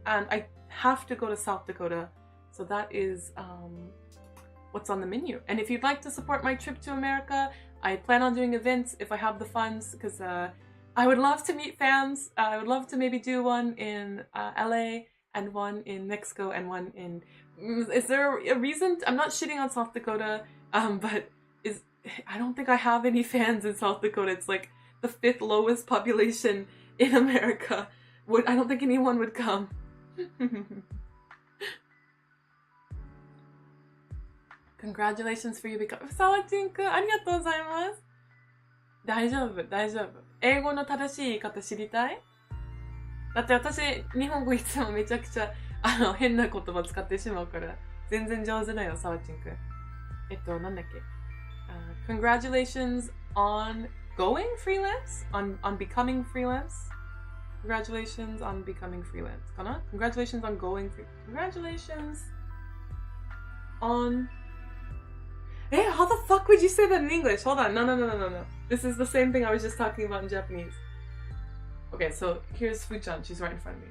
And I have to go to South Dakota. So that is what's on the menu. And if you'd like to support my trip to America, I plan on doing events if I have the funds, because I would love to meet fans. I would love to maybe do one in LA and one in Mexico and one in... Is there a reason? I'm not shitting on South Dakota, but I don't think I have any fans in South Dakota. It's like the 5th lowest population in America. I don't think anyone would come. Congratulations for you becoming... さわちんくん、ありがとうございます。大丈夫、大丈夫。英語の正しい言い方知りたい？だって私、日本語いつもめちゃくちゃ、変な言葉使ってしまうから、全然上手だよ、さわちんくん。なんだっけ。Congratulations on going freelance? On becoming freelance? Congratulations on becoming freelance. かな？ Congratulations on going Congratulations on... how the fuck would you say that in English? Hold on. No. This is the same thing I was just talking about in Japanese. Okay, so here's Fu-chan. She's right in front of me.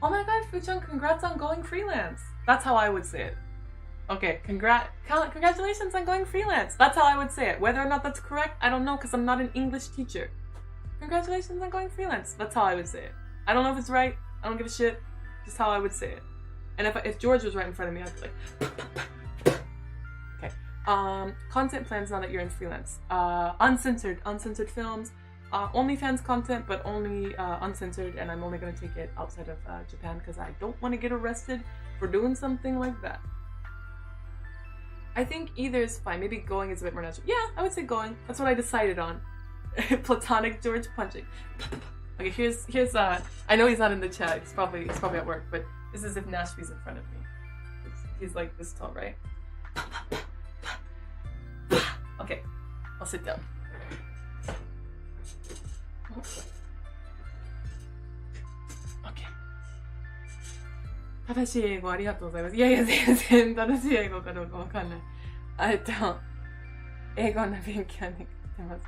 Oh my god, Fu-chan, congrats on going freelance. That's how I would say it. Okay, congratulations on going freelance. That's how I would say it. Whether or not that's correct, I don't know, because I'm not an English teacher. Congratulations on going freelance. That's how I would say it. I don't know if it's right. I don't give a shit. Just how I would say it. And if George was right in front of me, I'd be like... Okay. Content plans now that you're in freelance. Uncensored films. OnlyFans content, but only uncensored, and I'm only going to take it outside of Japan because I don't want to get arrested for doing something like that. I think either is fine. Maybe going is a bit more natural. Yeah, I would say going. That's what I decided on. Platonic George punching. Okay, here's I know he's not in the chat. He's probably at work, but this is if Nashby's in front of me. He's like this tall, right? Okay, I'll sit down. Okay. 正しい英語ありがとうございます。いやいや、全然正しい英語かどうかわかんない。英語の勉強に来てます。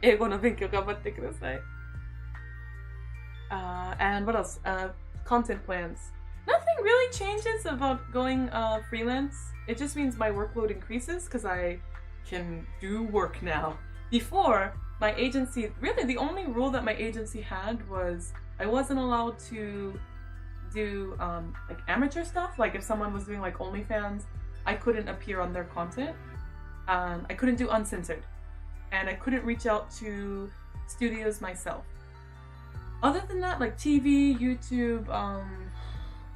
英語の勉強頑張ってください。And what else? Content plans. Nothing really changes about going freelance. It just means my workload increases because I can do work now. Before, my agency, really the only rule that my agency had was I wasn't allowed to do like amateur stuff. Like if someone was doing like OnlyFans, I couldn't appear on their content. I couldn't do uncensored. And I couldn't reach out to studios myself. Other than that, like TV, YouTube,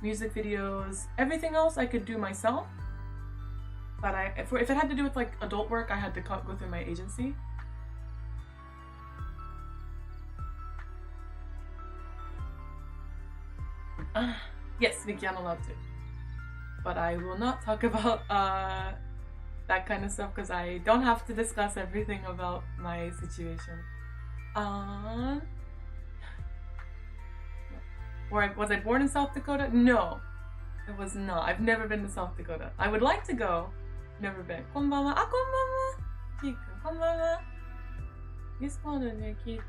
music videos, everything else I could do myself. But if it had to do with like adult work, I had to go through my agency. Yes, Vicky, I'm allowed to. But I will not talk about that kind of stuff because I don't have to discuss everything about my situation. Was I born in South Dakota? No, I was not. I've never been to South Dakota. I would like to go. Never been. こんばんは。あ、こんばんは。ちーくん、こんばんは。ディスコードで聞いてる。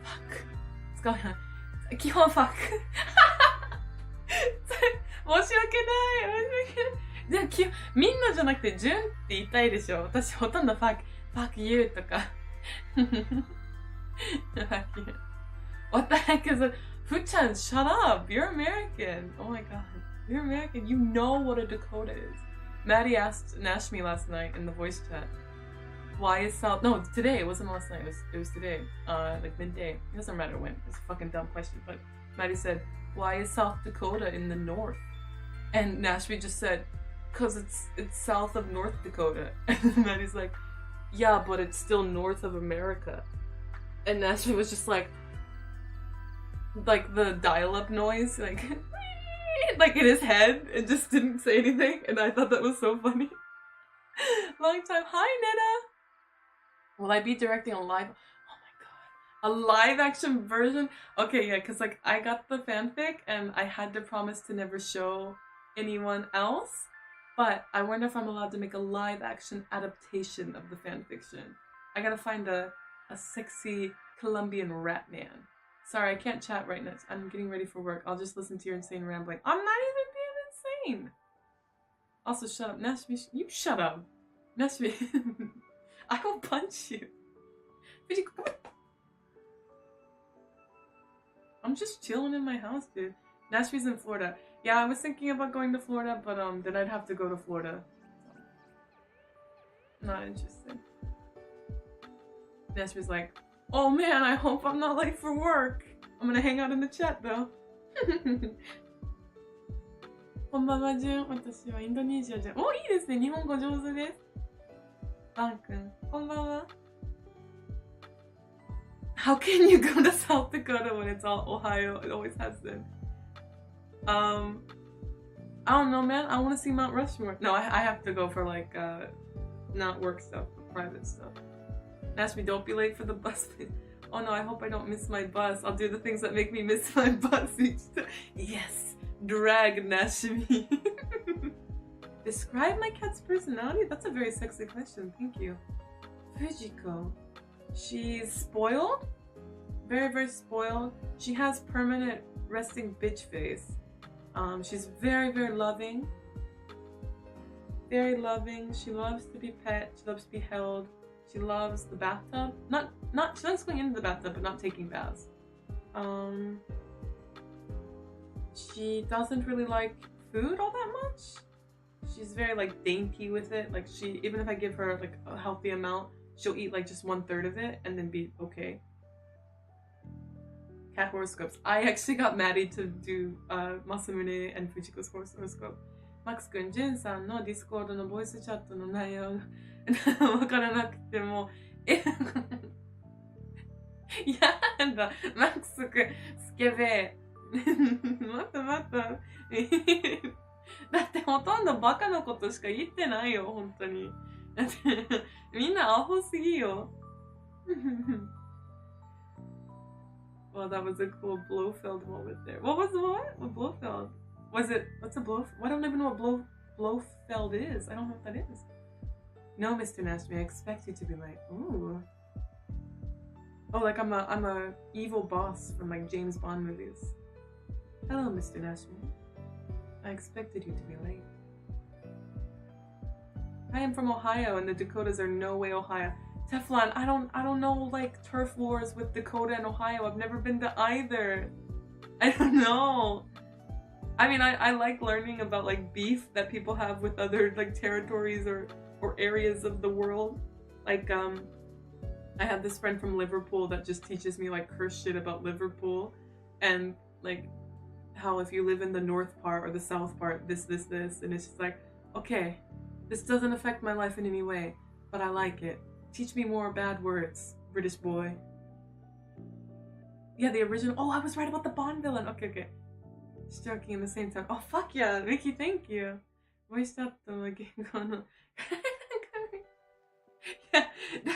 ファック。使わない。基本ファック。申し訳ない。でもみんなじゃなくて、純って言いたいでしょ。私ほとんどファック you とか。What the heck is it? Fu-chan, shut up. You're American. Oh my god. You're American. You know what a Dakota is. Maddie asked Nashmi last night in the voice chat. Why is South... No, today. It wasn't last night. It was today. Like midday. It doesn't matter when. It's a fucking dumb question. But Maddie said, why is South Dakota in the north? And Nashmi just said, because it's south of North Dakota. And Maddie's like, yeah, but it's still north of America. And Nashmi was just like the dial-up noise, like in his head, and just didn't say anything. And I thought that was so funny. Long time. Hi, Netta. Will I be directing a live? Oh my god. A live action version? Okay, yeah, because like I got the fanfic and I had to promise to never show anyone else. But I wonder if I'm allowed to make a live action adaptation of the fanfiction. I gotta find a sexy Colombian rat man. Sorry, I can't chat right now. I'm getting ready for work. I'll just listen to your insane rambling. I'm not even being insane. Also, shut up. Nashmi, you shut up. Nashmi, I will punch you. I'm just chilling in my house, dude. Nashmi's in Florida. Yeah, I was thinking about going to Florida, but then I'd have to go to Florida. Not interested. Nashmi's like, oh man, I hope I'm not late for work. I'm gonna hang out in the chat though. こんばんは、じゅん。私はインドネシアじゃん。お、いいですね。日本語上手です。バン君、こんばんは。How can you go to South Dakota when it's all Ohio? It always has been. I don't know, man. I want to see Mount Rushmore. No, I have to go for like not work stuff, private stuff. Ask me, don't be late for the bus. Oh no, I hope I don't miss my bus. I'll do the things that make me miss my bus each time. Yes, drag Nashmi. Describe my cat's personality? That's a very sexy question. Thank you. Fujiko. She's spoiled. Very, very spoiled. She has permanent resting bitch face. She's very, very loving. Very loving. She loves to be pet. She loves to be held. She loves the bathtub. She likes going into the bathtub, but not taking baths. She doesn't really like food all that much. She's very like dainty with it. Like even if I give her like a healthy amount, she'll eat like just 1/3 of it and then be okay. Cat horoscopes. I actually got Maddie to do Masamune and Fujiko's horoscope. Max 君、ジュンさんのディスコードのボイスチャットの内容がわからなくても、やだ、マックス君、スケベ。待った。だってほとんどバカなことしか言ってないよ、本当に。だってみんなアホすぎよ。Well, that was a cool Blofeld moment there. What was the what? What Blofeld? Was it, what's a Blofeld? I don't even know what Blofeld is. I don't know what that is. No, Mr. Nashmi, I expect you to be like, ooh. Oh, like I'm a evil boss from like James Bond movies. Hello, Mr. Nashmi. I expected you to be late. I am from Ohio and the Dakotas are no way Ohio. Teflon, I don't know like turf wars with Dakota and Ohio. I've never been to either. I don't know. I mean, I like learning about like beef that people have with other like territories or areas of the world. Like I have this friend from Liverpool that just teaches me like curse shit about Liverpool and like how if you live in the north part or the south part, this, and it's just like, okay, this doesn't affect my life in any way, but I like it. Teach me more bad words, British boy. Yeah, the original. Oh, I was right about the Bond villain. Okay. Just joking in the same time. Oh, fuck yeah, Mickey, thank you. Voice chatの言語の。いや、だ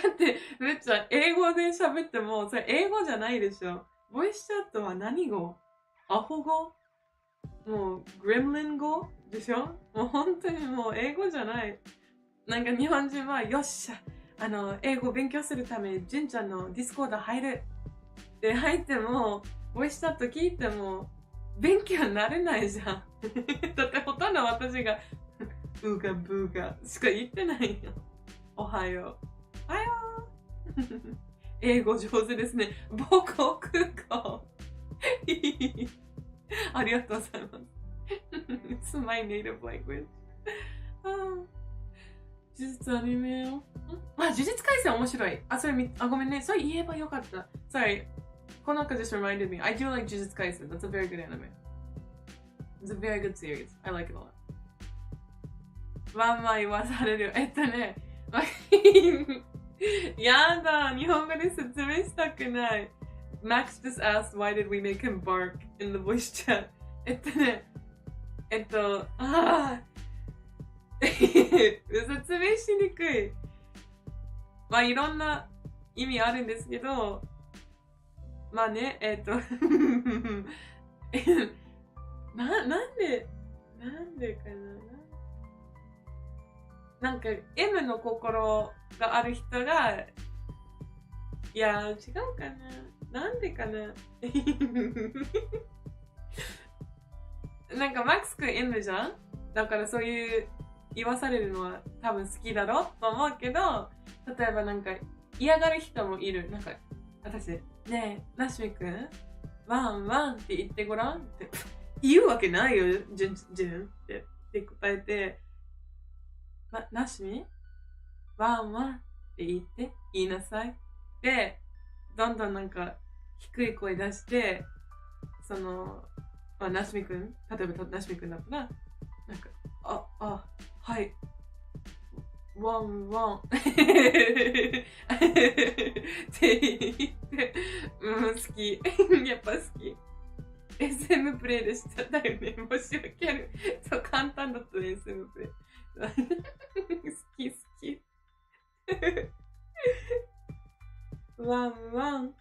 って、めっちゃ英語で喋っても、それ英語じゃないでしょ。ボイスチャットは何語？アホ語？もう、グレムリン語でしょ？もう本当にもう英語じゃない。なんか日本人は、よっしゃ。英語を勉強するために、純ちゃんのディスコード入る。で、入っても、ボイスチャット聞いても、勉強になれないじゃん。だってほとんど私が、ブーガブーガしか言ってないよ。おはよう。おはよう。英語上手ですね。母国語。ありがとうございます。It's my native language. 呪術アニメよ。呪術廻戦面白い。それごめんね。それ言えばよかった。Sorry. この子 just reminded me. I do like 呪術廻戦. That's a very good anime. It's a very good series. I like it a lot. まあ言わされるよ。やだ。日本語で説明したくない。Max just asked why did we make him bark in the voice chat. 説明しにくい。まあいろんな意味あるんですけど、まあね、なんでかな。なんか M の心がある人が、いや、違うかな。なんでかな。なんかマックスくん M じゃん？だからそういう言わされるのは多分好きだろと思うけど、例えばなんか嫌がる人もいる。なんか私、ねえ、ナシミくん、ワンワンって言ってごらんって言うわけないよ、ジュンって答えて、ナシミ、ワンワンって言いなさい。で、どんどんなんか低い声出して、その、まあ、ナシミくん、例えばナシミくんだったら、なんか、はい。ワンワンって言って、好き。やっぱ好き。SM プレイでした。だよね。もし訳ある。そう、簡単だったね、SM プレイ。好き。ワンワン。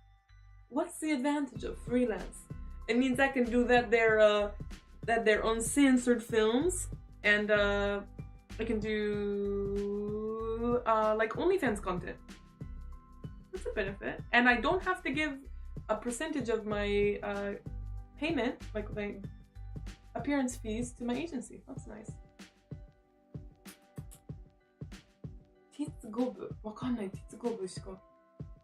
What's the advantage of freelance? It means I can do that they're uncensored films, and I can do like OnlyFans content. That's a benefit, and I don't have to give a percentage of my payment, like my appearance fees, to my agency. That's nice. ティッツゴブわかんない。ティッツゴブしか。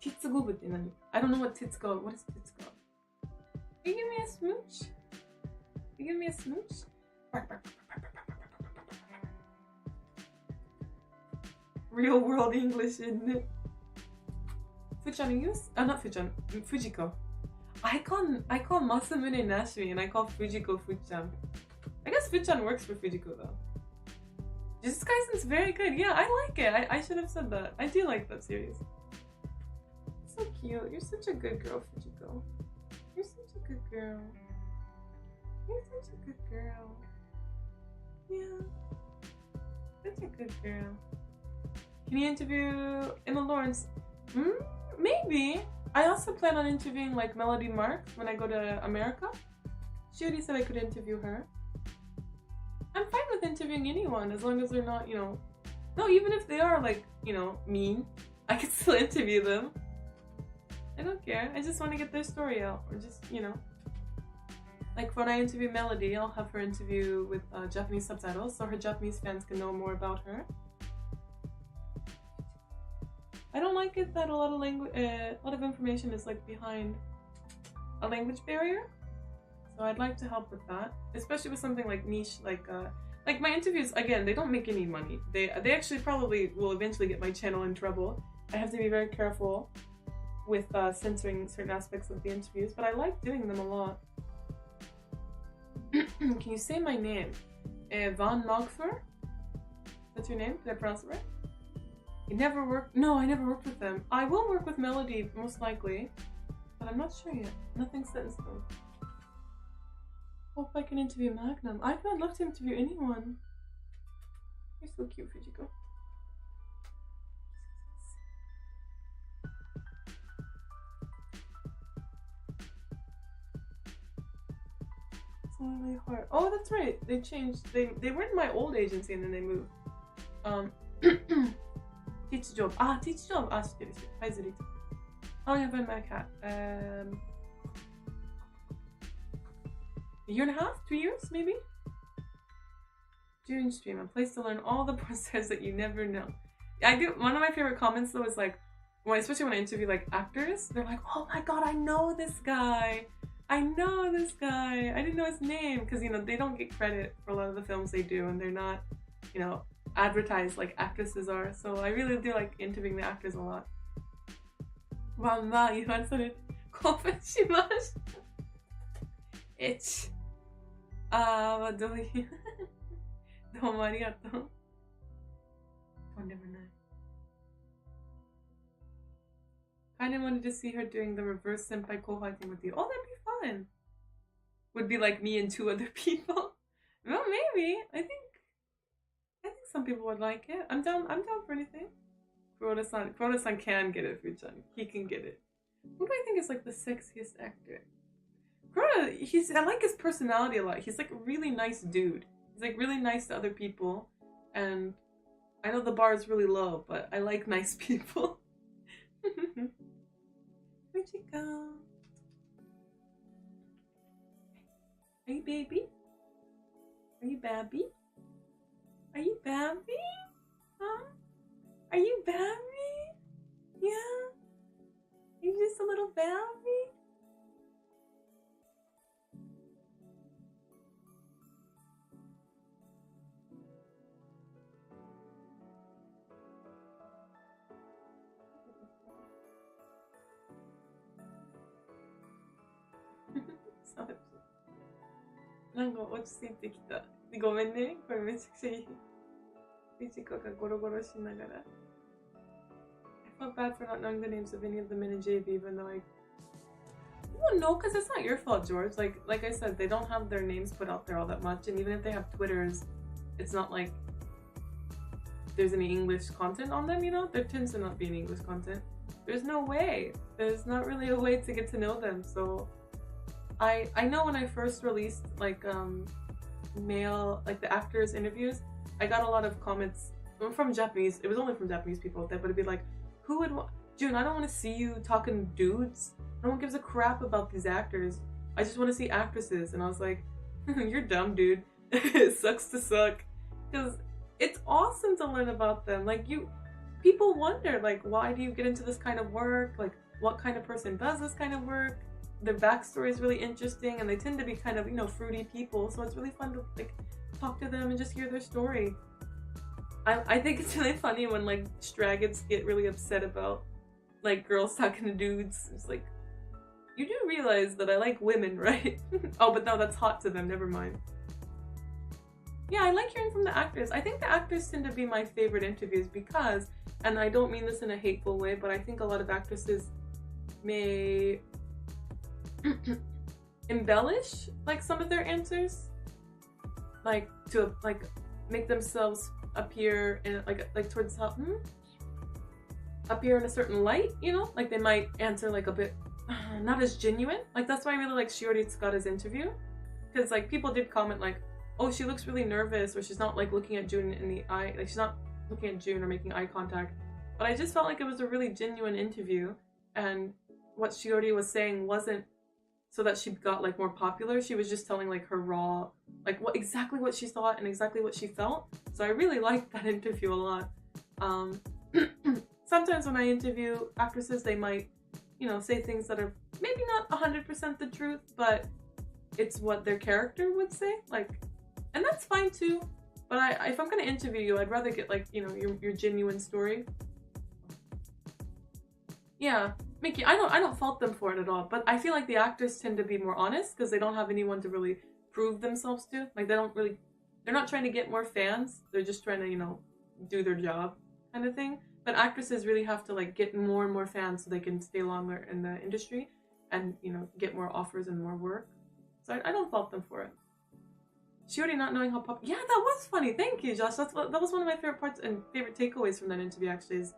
ティッツゴブって何？ I don't know what tits go. What is tits go? You give me a smooch? You give me a smooch? Real world English, isn't it? Fuchan use? Not Fuchan. Fujiko. I call Masamune Nashmi and I call Fujiko Fuchan. I guess Fuchan works for Fujiko though. Jujutsu Kaisen's very good. Yeah, I like it. I should have said that. I do like that series. So cute. You're such a good girl, Fujiko. You're such a good girl. You're such a good girl. Yeah. Such a good girl. Can you interview Emma Lawrence? Maybe. I also plan on interviewing like Melody Marks when I go to America. She already said I could interview her. I'm fine with interviewing anyone as long as they're not, no, even if they are like, mean, I can still interview them. I don't care. I just want to get their story out. Or just, like when I interview Melody, I'll have her interview with Japanese subtitles so her Japanese fans can know more about her. I don't like it that a lot of information is like behind a language barrier. So I'd like to help with that, especially with something like niche, like my interviews. Again, they don't make any money. They actually probably will eventually get my channel in trouble. I have to be very careful with censoring certain aspects of the interviews, but I like doing them a lot. Can you say my name? Van Mogfer? That's your name? Did I pronounce it right? You never worked? No, I never worked with them. I will work with Melody, most likely, but I'm not sure yet. Nothing's set in stone. Hope I can interview Magnum. I'd love to interview anyone. You're so cute, Fujiko. It's really hard. Oh, that's right. They changed. They were in my old agency and then they moved. Teach job. Teach job. 知ってる。はい、ずり。How long have I been my cat? A year and a half? 2 years, maybe? June stream. A place to learn all the porn stars that you never know. I do. One of my favorite comments though is like, especially when I interview like actors, they're like, "Oh my god, I know this guy. I know this guy. I didn't know his name," because they don't get credit for a lot of the films they do, and they're not, advertised like actresses are. So I really do like interviewing the actors a lot. まあまあ言われそれ興奮しました。どういうどうもありがとう。とんでもない。Kinda wanted to see her doing the reverse senpai kohai thing with you. Oh, that'd be fun. Would be like me and 2 other people. Well, maybe. I think some people would like it. I'm down for anything. Kuroda-san can get it, Fu-chan. He can get it. Who do I think is like the sexiest actor? Kuroda, I like his personality a lot. He's like a really nice dude. He's like really nice to other people. And I know the bar is really low, but I like nice people. Where'd you go? Are you baby? Are you babby? Are you babby? Huh? Are you babby? Yeah? Are you just a little babby?なんか落ち着いてきた。ごめんね。これめちゃくちゃいい。ミチコがゴロゴロしながら。I felt bad for not knowing the names of any of the men in JV, even though Well, no, because it's not your fault, George. Like I said, they don't have their names put out there all that much, and even if they have Twitters, it's not like there's any English content on them, you know? There tends to not be any English content. There's no way. There's not really a way to get to know them, so I know when I first released like male, like the actors interviews, I got a lot of comments from Japanese. It was only from Japanese people, but it'd be like, who would June, I don't want to see you talking dudes. No one gives a crap about these actors. I just want to see actresses. And I was like, you're dumb, dude. It sucks to suck. Because it's awesome to learn about them. Like, people wonder, like, why do you get into this kind of work? Like, what kind of person does this kind of work? Their backstory is really interesting, and they tend to be kind of, you know, fruity people. So it's really fun to, like, talk to them and just hear their story. I think it's really funny when, like, straggots get really upset about, like, girls talking to dudes. It's like, you do realize that I like women, right? Oh, but no, that's hot to them. Never mind. Yeah, I like hearing from the actors. I think the actors tend to be my favorite interviews because, and I don't mean this in a hateful way, but I think a lot of actresses may embellish, like, some of their answers, like, to, like, make themselves appear in, like towards how, appear in a certain light, you know? Like, they might answer, like, a bit, not as genuine. Like, that's why I really like Shiori Tsukada's interview. Because, like, people did comment, like, oh, she looks really nervous, or she's not, like, looking at June in the eye, like, she's not looking at June or making eye contact. But I just felt like it was a really genuine interview, and what Shiori was saying wasn't so that she got, like, more popular. She was just telling, like, her raw, like, exactly what she thought and exactly what she felt. So I really liked that interview a lot. Sometimes when I interview actresses, they might, you know, say things that are maybe not 100% the truth, but it's what their character would say, like, and that's fine too. But if I'm gonna interview you, I'd rather get, like, you know, your genuine story. Yeah, Mickey, I don't fault them for it at all, but I feel like the actors tend to be more honest because they don't have anyone to really prove themselves to. Like, they're not trying to get more fans. They're just trying to, you know, do their job kind of thing. But actresses really have to, like, get more and more fans so they can stay longer in the industry and, you know, get more offers and more work. So I don't fault them for it. Shiori not knowing how yeah, that was funny. Thank you, Josh. That was one of my favorite parts and favorite takeaways from that interview, actually, is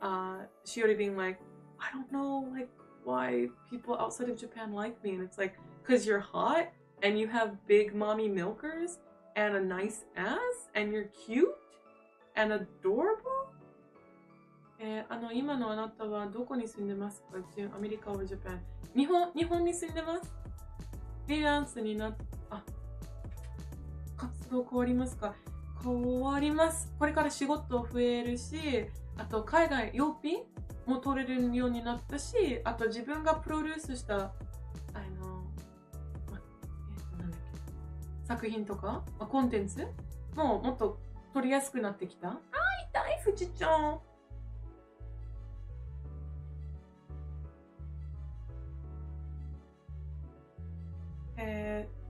Shiori being like, I don't know, like, why people outside of Japan like me. And it's like, because you're hot and you have big mommy milkers and a nice ass and you're cute and adorable. 今のあなたはどこに住んでますか？アメリカ or Japan？ 日本に住んでます。フリーランスに活動変わりますか？変わります。これから仕事増えるし、あと海外用品も取れるようになったし、あと自分がプロデュースしたなんだっけ、作品とか、コンテンツももっと取りやすくなってきた。あー、痛い、ふちちゃん。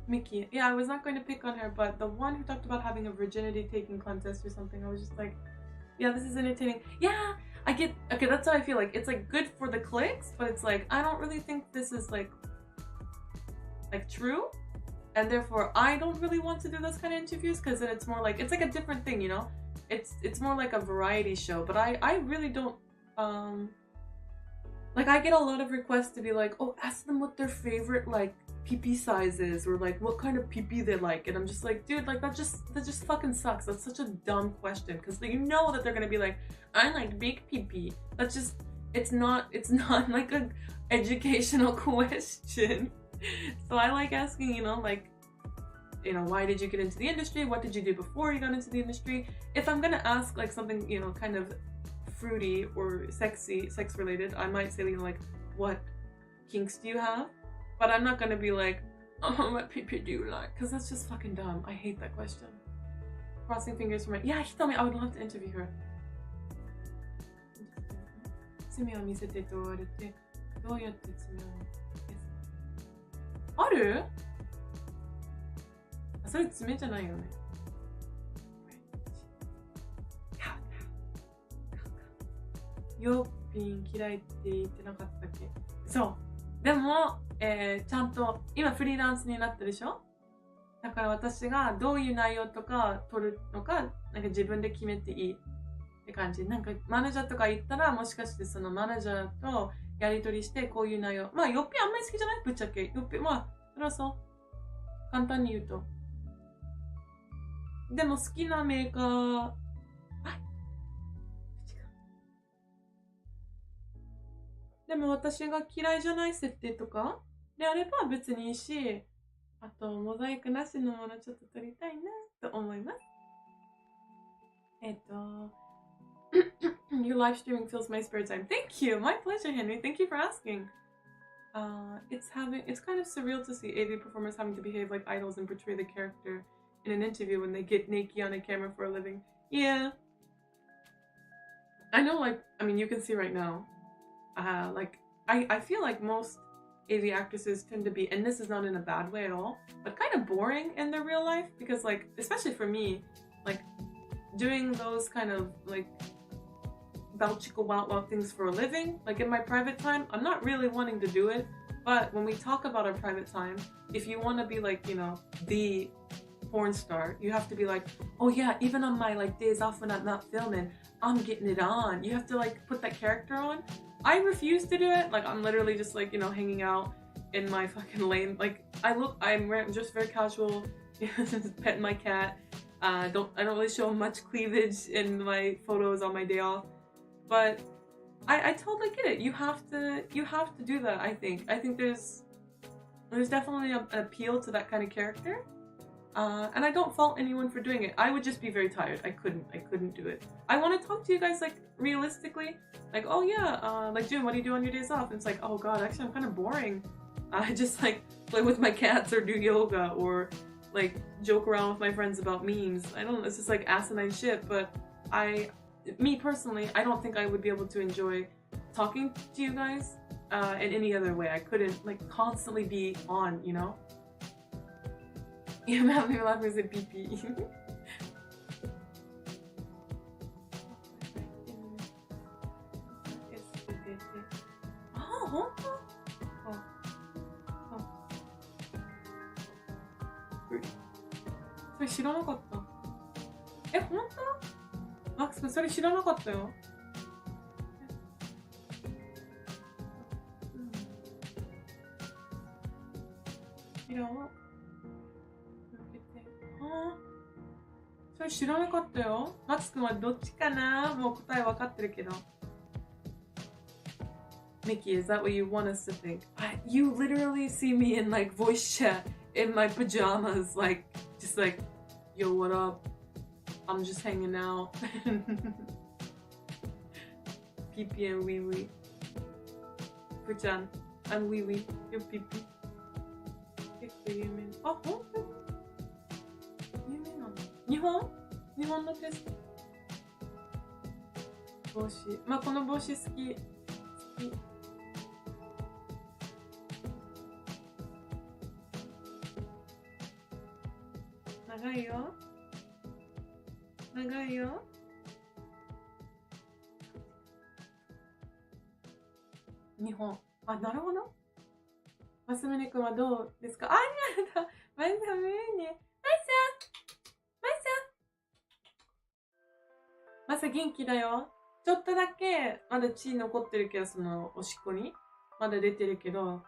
Mickey. Yeah, I was not going to pick on her, but the one who talked about having a virginity taking contest or something, I was just like, yeah, this is entertaining. Yeah, I get, okay, that's how I feel. Like, it's, like, good for the clicks, but it's like, I don't really think this is, like true. And therefore, I don't really want to do those kind of interviews because then it's more like, it's like a different thing, you know? It's more like a variety show, but I really don't, like I get a lot of requests to be like, oh, ask them what their favorite like pee size is, or like what kind of pee they like, and I'm just like, dude, like that just fucking sucks. That's such a dumb question because you know that they're gonna be like, I like big pee. That's just, it's not like a educational question. So I like asking, you know, like, you know, why did you get into the industry? What did you do before you got into the industry? If I'm gonna ask like something, you know, kind of fruity or sexy, sex related, I might say, you know, like, what kinks do you have? But I'm not gonna be like, oh, what pee do you like? Because that's just fucking dumb. I hate that question. Crossing fingers for my, yeah, he told me I would love to interview her. 爪を見せてと言われて、どうやって爪をある？それ爪じゃないよね。ヨッピン嫌いって言ってなかったっけ？そう。でも、ちゃんと今フリーランスになったでしょ？だから私がどういう内容とか取るのか、なんか自分で決めていいって感じ。なんかマネージャーとか言ったら、もしかしてそのマネージャーとやり取りしてこういう内容。まあヨッピンあんまり好きじゃない？ぶっちゃけ。ヨッピン、まあ、それはそう。簡単に言うと。でも好きなメーカー、でも私が嫌いじゃない設定とかであれば別にいいし、あとモザイクなしのものちょっと撮りたいなと思います。Your live streaming fills my spare time. Thank you. My pleasure, Henry. Thank you for asking. It's kind of surreal to see AV performers having to behave like idols and portray the character in an interview when they get naked on a camera for a living. Yeah. I know, like, I mean, you can see right now. Like, I feel like most AV actresses tend to be, and this is not in a bad way at all, but kind of boring in their real life because, like, especially for me, like, doing those kind of, like, balchika wow things for a living, like in my private time, I'm not really wanting to do it, but when we talk about our private time, if you want to be, like, you know, the porn star, you have to be like, oh yeah, even on my, like, days off when I'm not filming, I'm getting it on. You have to, like, put that character on. I refuse to do it. Like, I'm literally just, like, you know, hanging out in my fucking lane. Like, I'm just very casual, petting my cat. I don't really show much cleavage in my photos on my day off. But I totally get it. You have to do that, I think. I think there's definitely an appeal to that kind of character. And I don't fault anyone for doing it. I would just be very tired. I couldn't do it. I want to talk to you guys, like, realistically. Like, oh yeah, like, June, what do you do on your days off? And it's like, oh god, actually I'm kind of boring. I just, like, play with my cats or do yoga or, like, joke around with my friends about memes. I don't know, it's just, like, asinine shit, but me personally, I don't think I would be able to enjoy talking to you guys in any other way. I couldn't, like, constantly be on, you know? You made me laugh when I said pee-pee. Oh, 本当？それ知らなかった。え、本当？マックス君、それ知らなかったよ。色をそれ知らなかったよ。マックス君はどっちかな？もう答え分かってるけど。Mickey, is that what you want us to think? You literally see me in, like, voice chat in my pajamas, like, just like, yo, what up? I'm just hanging out. Pee-pee and wee-wee. Fu-chan, I'm wee-wee. You're pee-pee. 結構有名。あ、本当に有名なの？日本のテスト。帽子。まあ、この帽子好き。長いよ。長いよ。日本。あ、なるほど。マスミネ君はどうですか？あ、マイサムーネ。マサ元気だよ。ちょっとだけまだ血残ってるけど、そのおしっこにまだ出てるけど、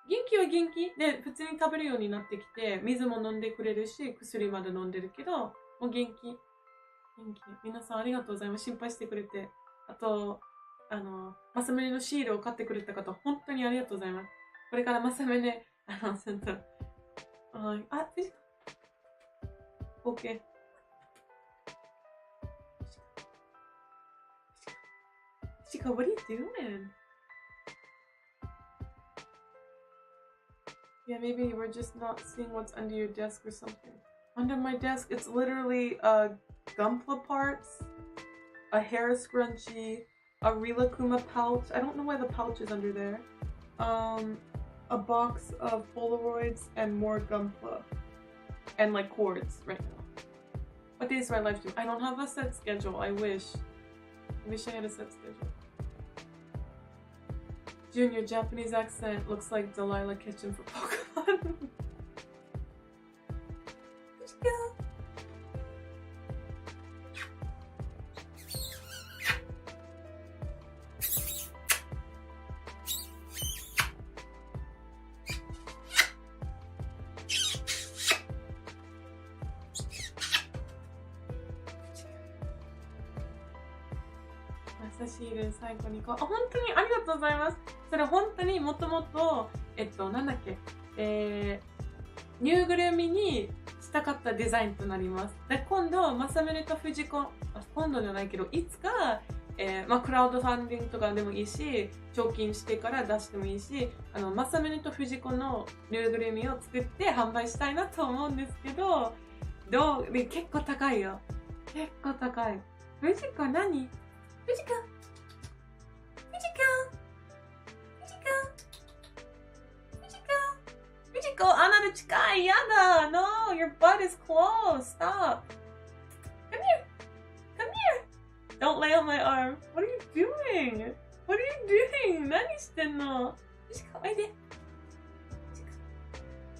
元気は元気で普通に食べるようになってきて、水も飲んでくれるし、薬まで飲んでるけど、もう元気。皆さんありがとうございます。心配してくれて。あと、マサメネのシールを買ってくれた方、本当にありがとうございます。これからマサメネ、ちょっと、OK。Shika, what are you doing? Yeah, maybe you were just not seeing what's under your desk or something. Under my desk, it's literally Gunpla parts, a hair scrunchie, a Rilakuma pouch. I don't know why the pouch is under there. A box of Polaroids and more Gunpla. And like cords right now. What day is my live stream? I don't have a set schedule. I wish I had a set schedule. Junior Japanese accent looks like Delilah Kitchen for Pokemon.優しいです。最後に本当にありがとうございます。それ本当にもともと、なんだっけ、ぬいぐるみにしたかったデザインとなります。で、今度、マサメネと藤子、今度じゃないけど、いつか、クラウドファンディングとかでもいいし、貯金してから出してもいいし、マサメネと藤子のぬいぐるみを作って販売したいなと思うんですけど、結構高いよ。結構高い。藤子何？藤子あなた近いやだ No, your butt is close. Stop. Come here. Don't lay on my arm. What are you doing? What are you doing? 何してんの？藤子おいで。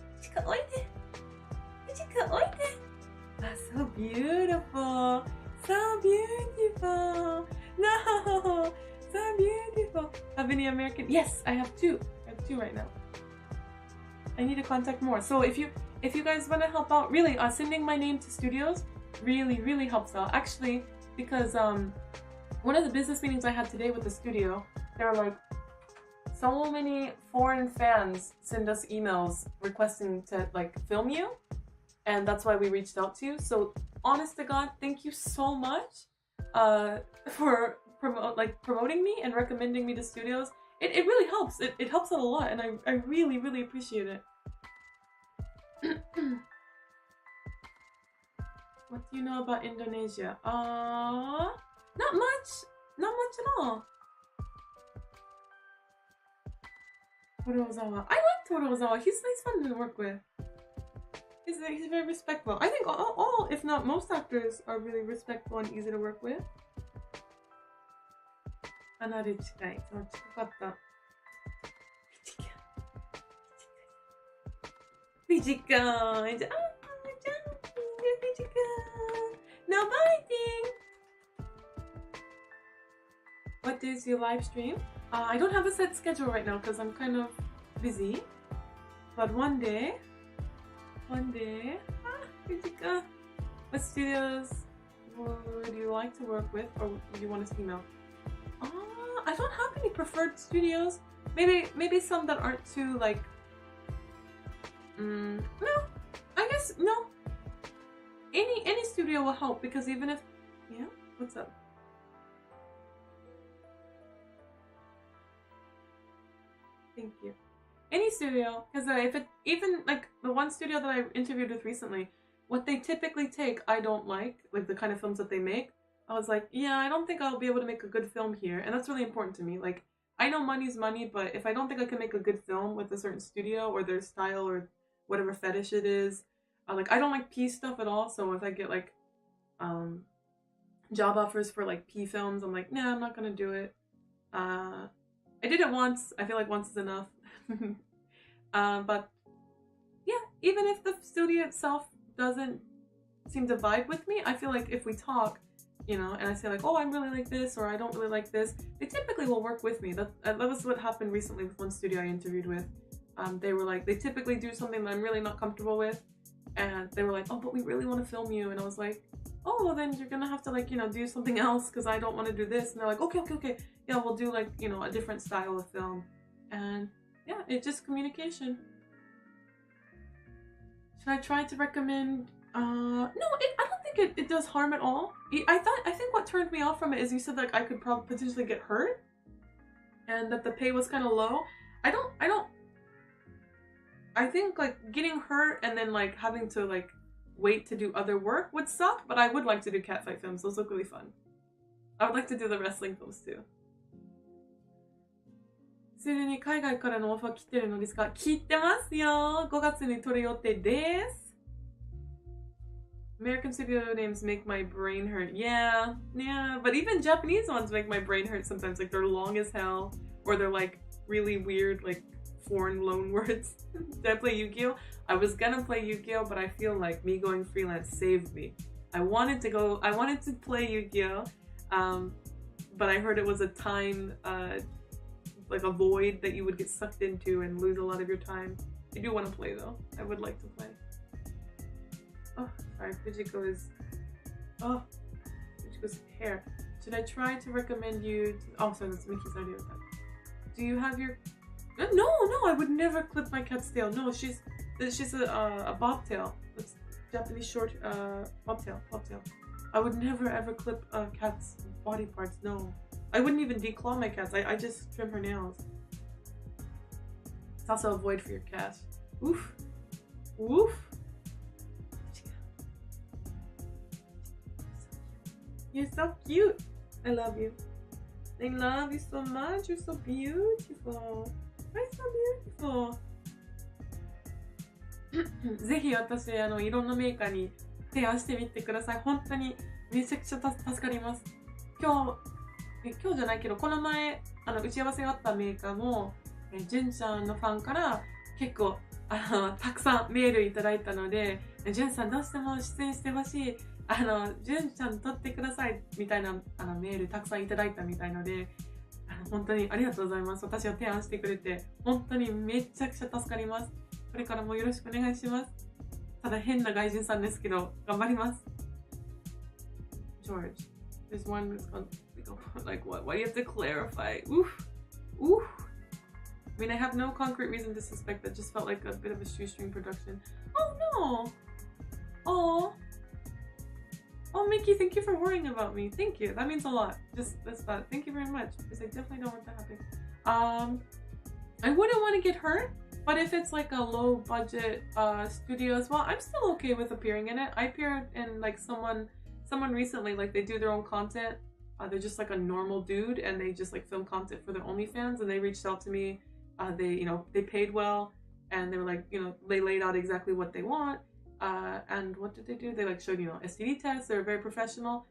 藤子おいで。藤子おいで。So beautiful. So beautiful. No. So beautiful. Have any American? Yes, I have two. I have two right now. I need to contact more. So if you guys want to help out, really, sending my name to studios really helps out. Actually, because one of the business meetings I had today with the studio, there were like so many foreign fans send us emails requesting to like film you, and that's why we reached out to you. So honest to God, thank you so much for promoting me and recommending me to studios. It really helps. It helps out a lot, and I really appreciate it. What do you know about Indonesia? Not much. Not much at all. Torozawa. I like Torozawa. He's fun to work with. He's very respectful. I think all, if not most actors are really respectful and easy to work with. 離れ近い。そう、近かった。フィジカー。ジャンプ。フィジカー。No biting. What is your live stream? I don't have a set schedule right now because I'm kind of busy. But one day. Fijika. What studios would you like to work with, or would you want to see now? I don't have any preferred studios. Maybe some that aren't too like. No, I guess no. Any studio will help because even if what's up? Thank you. Any studio, because even like the one studio that I interviewed with recently, what they typically take I don't like the kind of films that they make. I was like, yeah, I don't think I'll be able to make a good film here, and that's really important to me. Like, I know money's money, but if I don't think I can make a good film with a certain studio or their style or whatever fetish it is, I don't like P stuff at all. So if I get like job offers for like P films, I'm like, nah, I'm not gonna do it. I did it once. I feel like once is enough. But yeah, even if the studio itself doesn't seem to vibe with me, I feel like if we talk, you know, and I say like, oh, I really like this, or I don't really like this, they typically will work with me. That was what happened recently with one studio I interviewed with. They were like, they typically do something that I'm really not comfortable with, and they were like, oh, but we really want to film you. And I was like, oh, well then you're gonna have to like, you know, do something else because I don't want to do this. And they're like, okay, yeah, we'll do like, you know, a different style of film. And yeah, it's just communication. Should I try to recommend? No, I don't think it does harm at all. I think what turned me off from it is you said like I could probably potentially get hurt, and that the pay was kind of low. I think like getting hurt and then like having to like wait to do other work would suck, but I would like to do catfight films. Those look really fun. I would like to do the wrestling films too. すでに海外からのオファー来てるのですか？来てますよ。5月に撮る予定です。American studio names make my brain hurt. Yeah, but even Japanese ones make my brain hurt sometimes. Like they're long as hell, or they're like really weird, like foreign loan words. Did I play Yu-Gi-Oh? I was gonna play Yu-Gi-Oh, but I feel like me going freelance saved me. I wanted to play Yu-Gi-Oh, but I heard it was a time, like a void that you would get sucked into and lose a lot of your time. I do want to play though. I would like to play. Oh, sorry, Fujiko's hair. Should I try to recommend you? Oh, sorry, that's Mickey's idea of that. Do you have your? No, I would never clip my cat's tail. No, she's a bobtail. That's Japanese short bobtail. I would never ever clip a cat's body parts. No, I wouldn't even declaw my cats. I just trim her nails. It's also a void for your cat. Oof. You're so cute. I love you. I love you so much. You're so beautiful. You're so beautiful. ぜひ私いろんなメーカーに提案してみてください。本当にめちゃくちゃ助かります。今日じゃないけどこの前打ち合わせがあったメーカーもジュンちゃんのファンから結構たくさんメールいただいたので、ジュンさんどうしても出演してほしい。ジュンちゃん撮ってくださいみたいなメールたくさんいただいたみたいので、本当にありがとうございます。私を提案してくれて本当にめちゃくちゃ助かります。これからもよろしくお願いします。ただ変な外人さんですけど頑張ります。George, there's one that's called like what? Why do you have to clarify? Oof. I mean, I have no concrete reason to suspect that. Just felt like a bit of a shoestring production. Oh no. Oh, Mickey, thank you for worrying about me. Thank you. That means a lot. That's that. Thank you very much. Because I definitely don't want that happening. I wouldn't want to get hurt, but if it's like a low budget studio as well, I'm still okay with appearing in it. I appeared in like someone recently, like they do their own content. They're just like a normal dude and they just like film content for their OnlyFans, and they reached out to me. They paid well, and they were like, they laid out exactly what they want. And what did they do? They like showed, STD tests. They're very professional.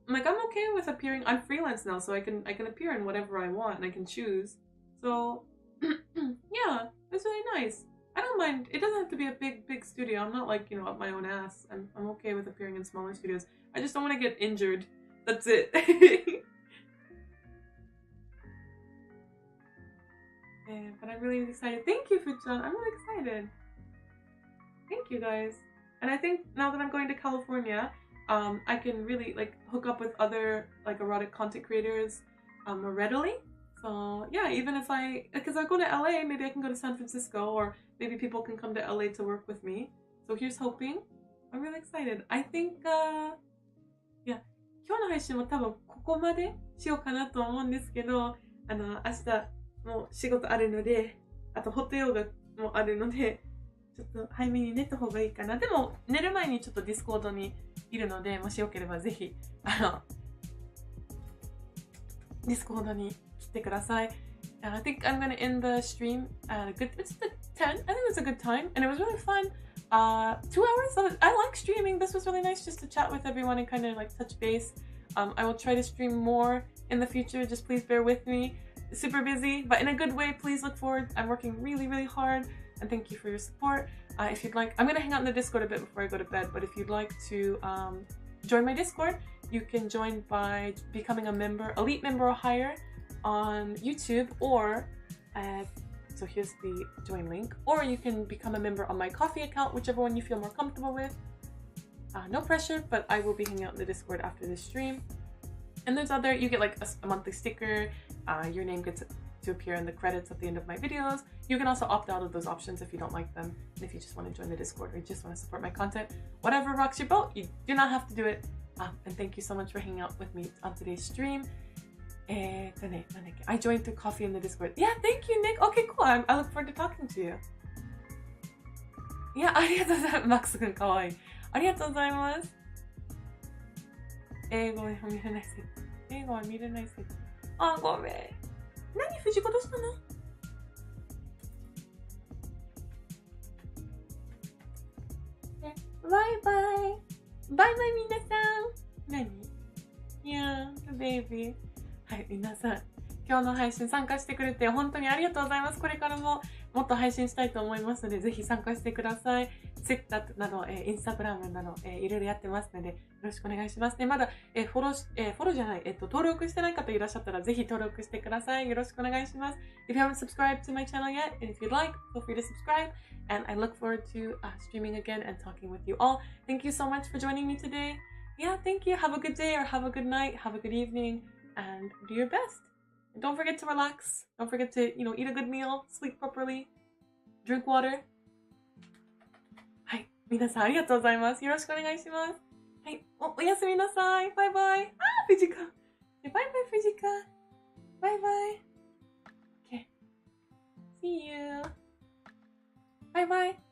I'm like, I'm okay with appearing. I'm freelance now, so I can appear in whatever I want and I can choose. So yeah, it's really nice. I don't mind. It doesn't have to be a big studio. I'm not like, up my own ass. I'm okay with appearing in smaller studios. I just don't want to get injured. That's it. Yeah, but I'm really excited. Thank you, Fuchan. I'm really excited. Thank you, guys. And I think now that I'm going to California, I can really like hook up with other like erotic content creators more readily. So yeah, even if because I go to LA, maybe I can go to San Francisco, or maybe people can come to LA to work with me. So here's hoping. I'm really excited. I think, yeah, 今日の配信も多分ここまでしようかなと思うんですけど、明日もう仕事あるので、あとホットヨガもあるので、ちょっと早めに寝た方がいいかな。でも寝る前にちょっとディスコードにいるので、もしよければぜひディスコードに来てください。I think I'm gonna end the stream at a good. It's the 10. I think it's a good time, and it was really fun. 2 hours. I like streaming. This was really nice just to chat with everyone and kind of like touch base. I will try to stream more in the future. Just please bear with me. Super busy, but in a good way. Please look forward. I'm working really, really hard. And thank you for your support. if you'd like, I'm going to hang out in the Discord a bit before I go to bed, but if you'd like to join my Discord, you can join by becoming a member, elite member or higher on YouTube, or so here's the join link, or you can become a member on my Coffee account, whichever one you feel more comfortable with. No pressure, but I will be hanging out in the Discord after this stream. And there's other, you get like a monthly sticker, your name gets to appear in the credits at the end of my videos. You can also opt out of those options if you don't like them, and if you just want to join the Discord or you just want to support my content, whatever rocks your boat, you do not have to do it. And thank you so much for hanging out with me on today's stream. I joined through Coffee in the Discord. Yeah, thank you, Nick. Okay, cool. I look forward to talking to you. Yeah, ありがとうございます。マックスくんかわいい。ありがとうございます。英語は見れない設定。英語は見れない設定。あ、ごめん。何藤子どうしたの？バイバイ。バイバイ皆さん。何？いやー、ベイビー。はい、皆さん。今日の配信参加してくれて本当にありがとうございます。これからももっと配信したいと思いますので、ぜひ参加してください。Twitter など、インスタグラムなど、いろいろやってますので、よろしくお願いします。で、まだ、フォローじゃない、登録してない方いらっしゃったら、ぜひ登録してください。よろしくお願いします。If you haven't subscribed to my channel yet, and if you'd like, feel free to subscribe. And I look forward to streaming again and talking with you all. Thank you so much for joining me today. Yeah, thank you. Have a good day or have a good night. Have a good evening. And do your best. And don't forget to relax. Don't forget to, eat a good meal, sleep properly, drink water. はい。皆さんありがとうございます。よろしくお願いします。はい。おやすみなさい。バイバイ。藤子。バイバイ、藤子。バイバイ。Okay. See you. バイバイ。